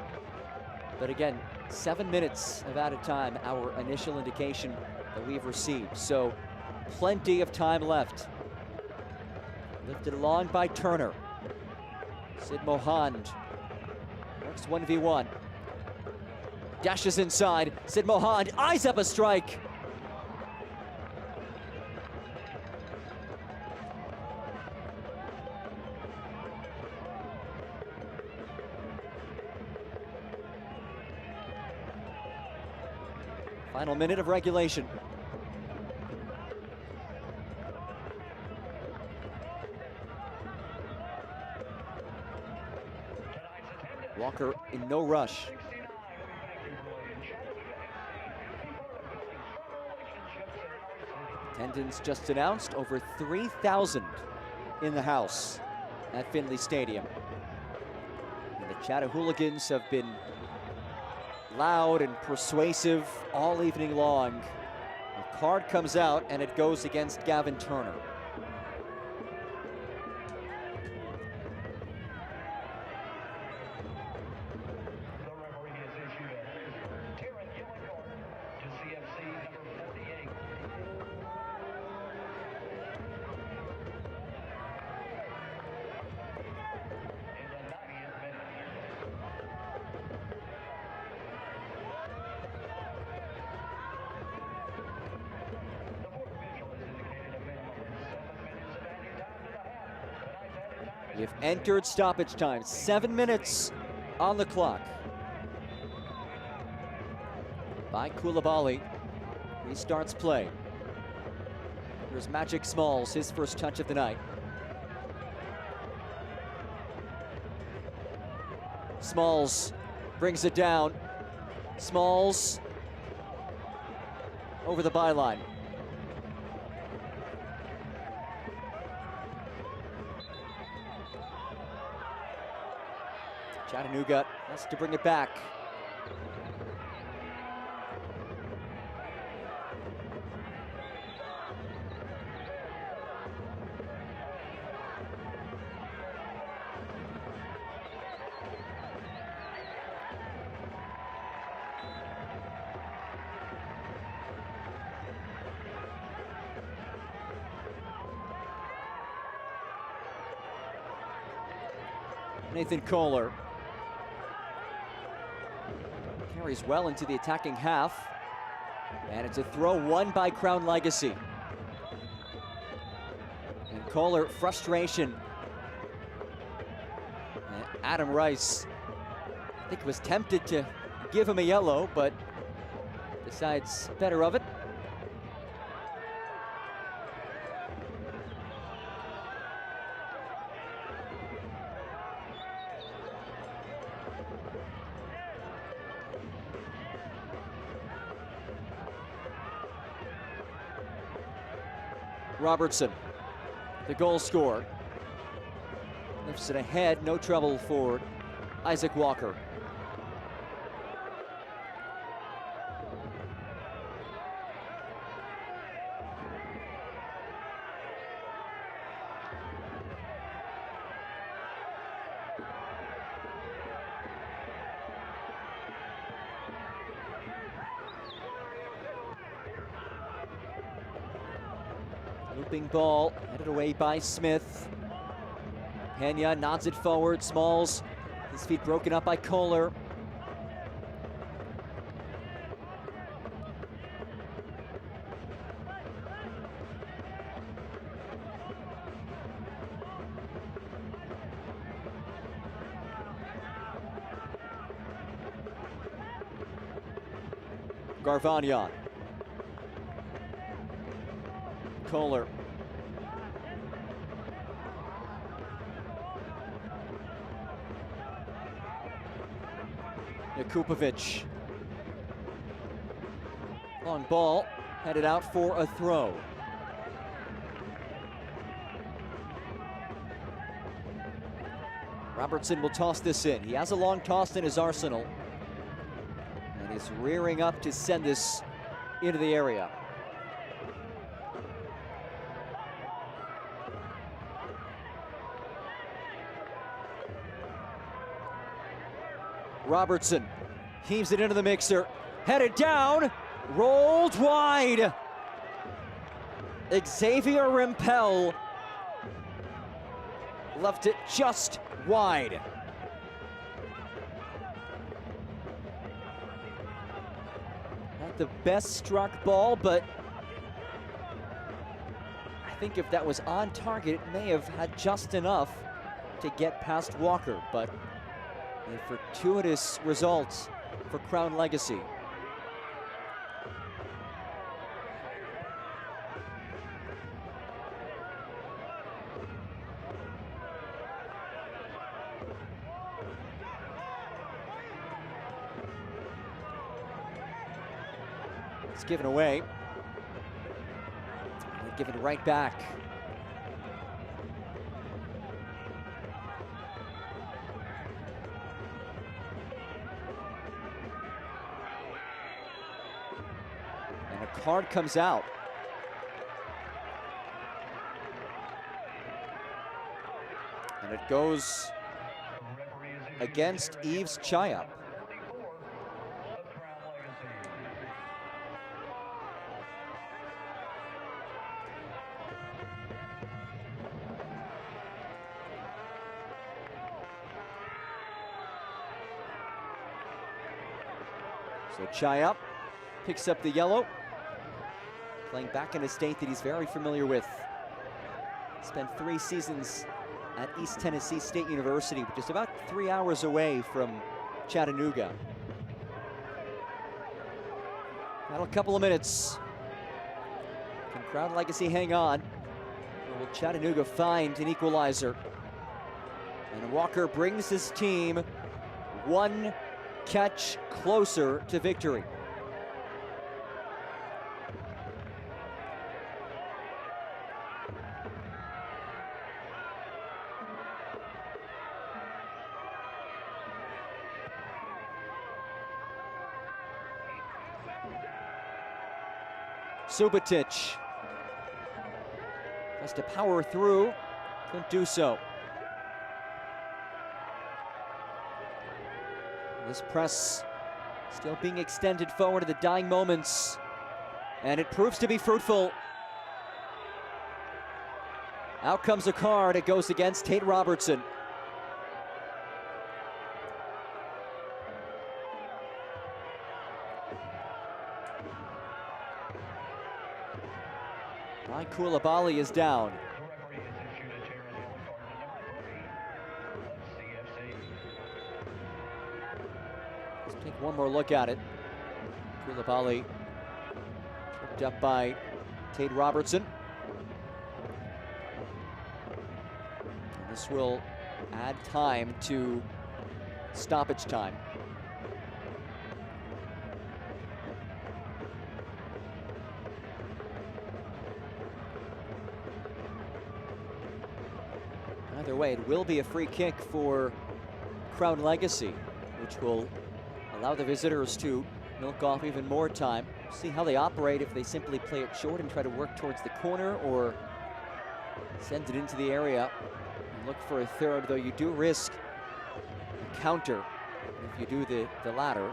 But again, 7 minutes of added time, our initial indication that we've received. So plenty of time left. Lifted along by Turner. Sid Mohand works 1v1. Dashes inside. Sid Mohand eyes up a strike. Final minute of regulation. Walker in no rush. Attendance just announced, over 3,000 in the house at Finley Stadium. And the Chattahooligans have been loud and persuasive all evening long. A card comes out and it goes against Gavin Turner. We've entered stoppage time. 7 minutes on the clock. By Koulibaly. Restarts play. Here's Magic Smalls, his first touch of the night. Smalls brings it down. Smalls over the byline. Chattanooga has to bring it back. Nathan Kohler carries well into the attacking half. And it's a throw won by Crown Legacy. Kohler, frustration. And Adam Rice, I think, was tempted to give him a yellow, but decides better of it. Robertson, the goal scorer, lifts it ahead, no trouble for Isaac Walker. Looping ball, headed away by Smith. Pena nods it forward, Smalls, his feet broken up by Kohler. Garvagnon. Kohler. Jakupovic. Long ball, headed out for a throw. Robertson will toss this in. He has a long toss in his arsenal. And he's rearing up to send this into the area. Robertson heaves it into the mixer, headed down, rolled wide. Xavier Rimpel left it just wide. Not the best struck ball, but I think if that was on target, it may have had just enough to get past Walker, but a fortuitous results for Crown Legacy. It's given away. And given right back. Card comes out. And it goes against Yves Chayap. So Chayap picks up the yellow. Playing back in a state that he's very familiar with. Spent 3 seasons at East Tennessee State University, which is about 3 hours away from Chattanooga. Final couple of minutes. Can Crown Legacy hang on? Or will Chattanooga find an equalizer? And Walker brings his team 1 catch closer to victory. Subotic has to power through, couldn't do so. This press still being extended forward to the dying moments, and it proves to be fruitful. Out comes a card, it goes against Tate Robertson. Koulibaly is down. One more look at it. Koulibaly picked up by Tate Robertson. And this will add time to stoppage time. Either way, it will be a free kick for Crown Legacy, which will allow the visitors to milk off even more time. See how they operate, if they simply play it short and try to work towards the corner, or send it into the area and look for a third, though you do risk a counter if you do the latter.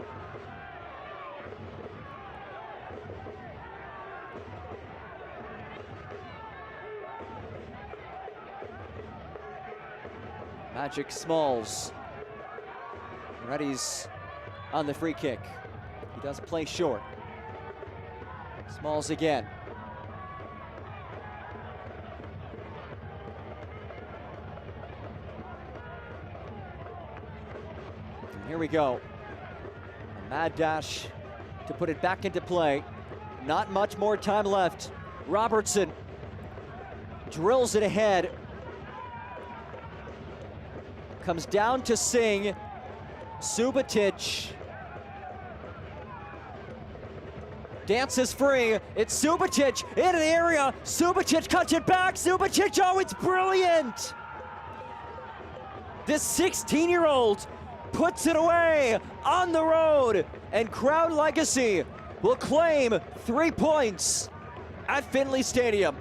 Magic Smalls. Reddy's on the free kick. He does play short. Smalls again. And here we go. A mad dash to put it back into play. Not much more time left. Robertson drills it ahead. Comes down to Singh. Subotic dances free. It's Subotic into the area. Subotic cuts it back. Subotic, oh, it's brilliant. This 16-year-old puts it away on the road, and Crown Legacy will claim 3 points at Finley Stadium.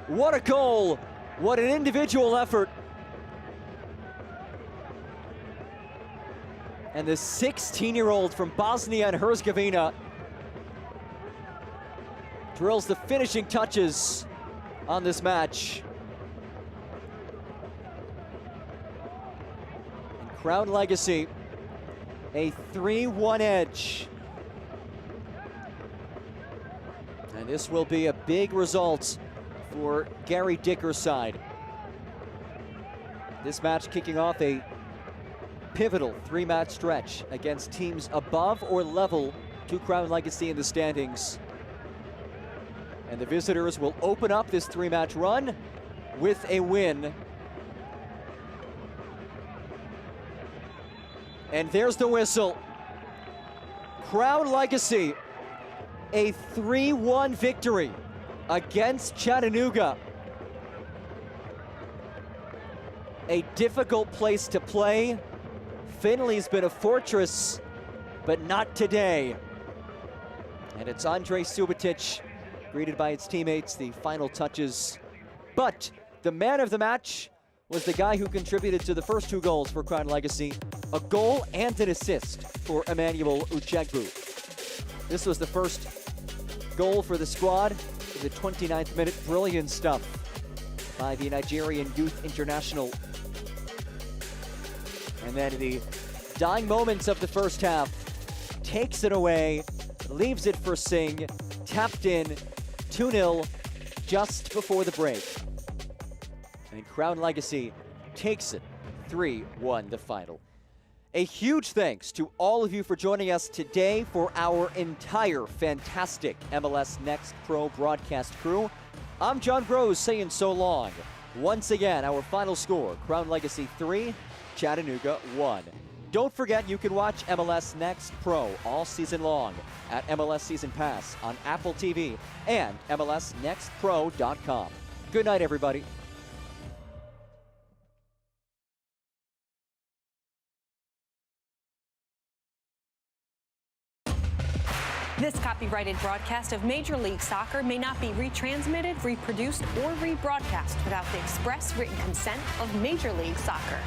What a goal, what an individual effort. And the 16-year-old from Bosnia and Herzegovina drills the finishing touches on this match. And Crown Legacy, a 3-1 edge. And this will be a big result for Gary Dicker's side. This match kicking off a pivotal 3-match stretch against teams above or level to Crown Legacy in the standings. And the visitors will open up this 3-match run with a win. And there's the whistle. Crown Legacy, a 3-1 victory against Chattanooga. A difficult place to play. Finley's been a fortress, but not today. And it's Andre Subotic, greeted by its teammates, the final touches. But the man of the match was the guy who contributed to the first 2 goals for Crown Legacy, a goal and an assist for Emmanuel Uchegbu. This was the first goal for the squad. The 29th minute, brilliant stuff by the Nigerian Youth International. And then in the dying moments of the first half, takes it away, leaves it for Singh, tapped in, 2-0 just before the break. And Crown Legacy takes it 3-1 the final. A huge thanks to all of you for joining us today for our entire fantastic MLS Next Pro broadcast crew. I'm John Groves saying so long. Once again, our final score, Crown Legacy 3, Chattanooga 1. Don't forget you can watch MLS Next Pro all season long at MLS Season Pass on Apple TV and MLSNextPro.com. Good night, everybody. This copyrighted broadcast of Major League Soccer may not be retransmitted, reproduced, or rebroadcast without the express written consent of Major League Soccer.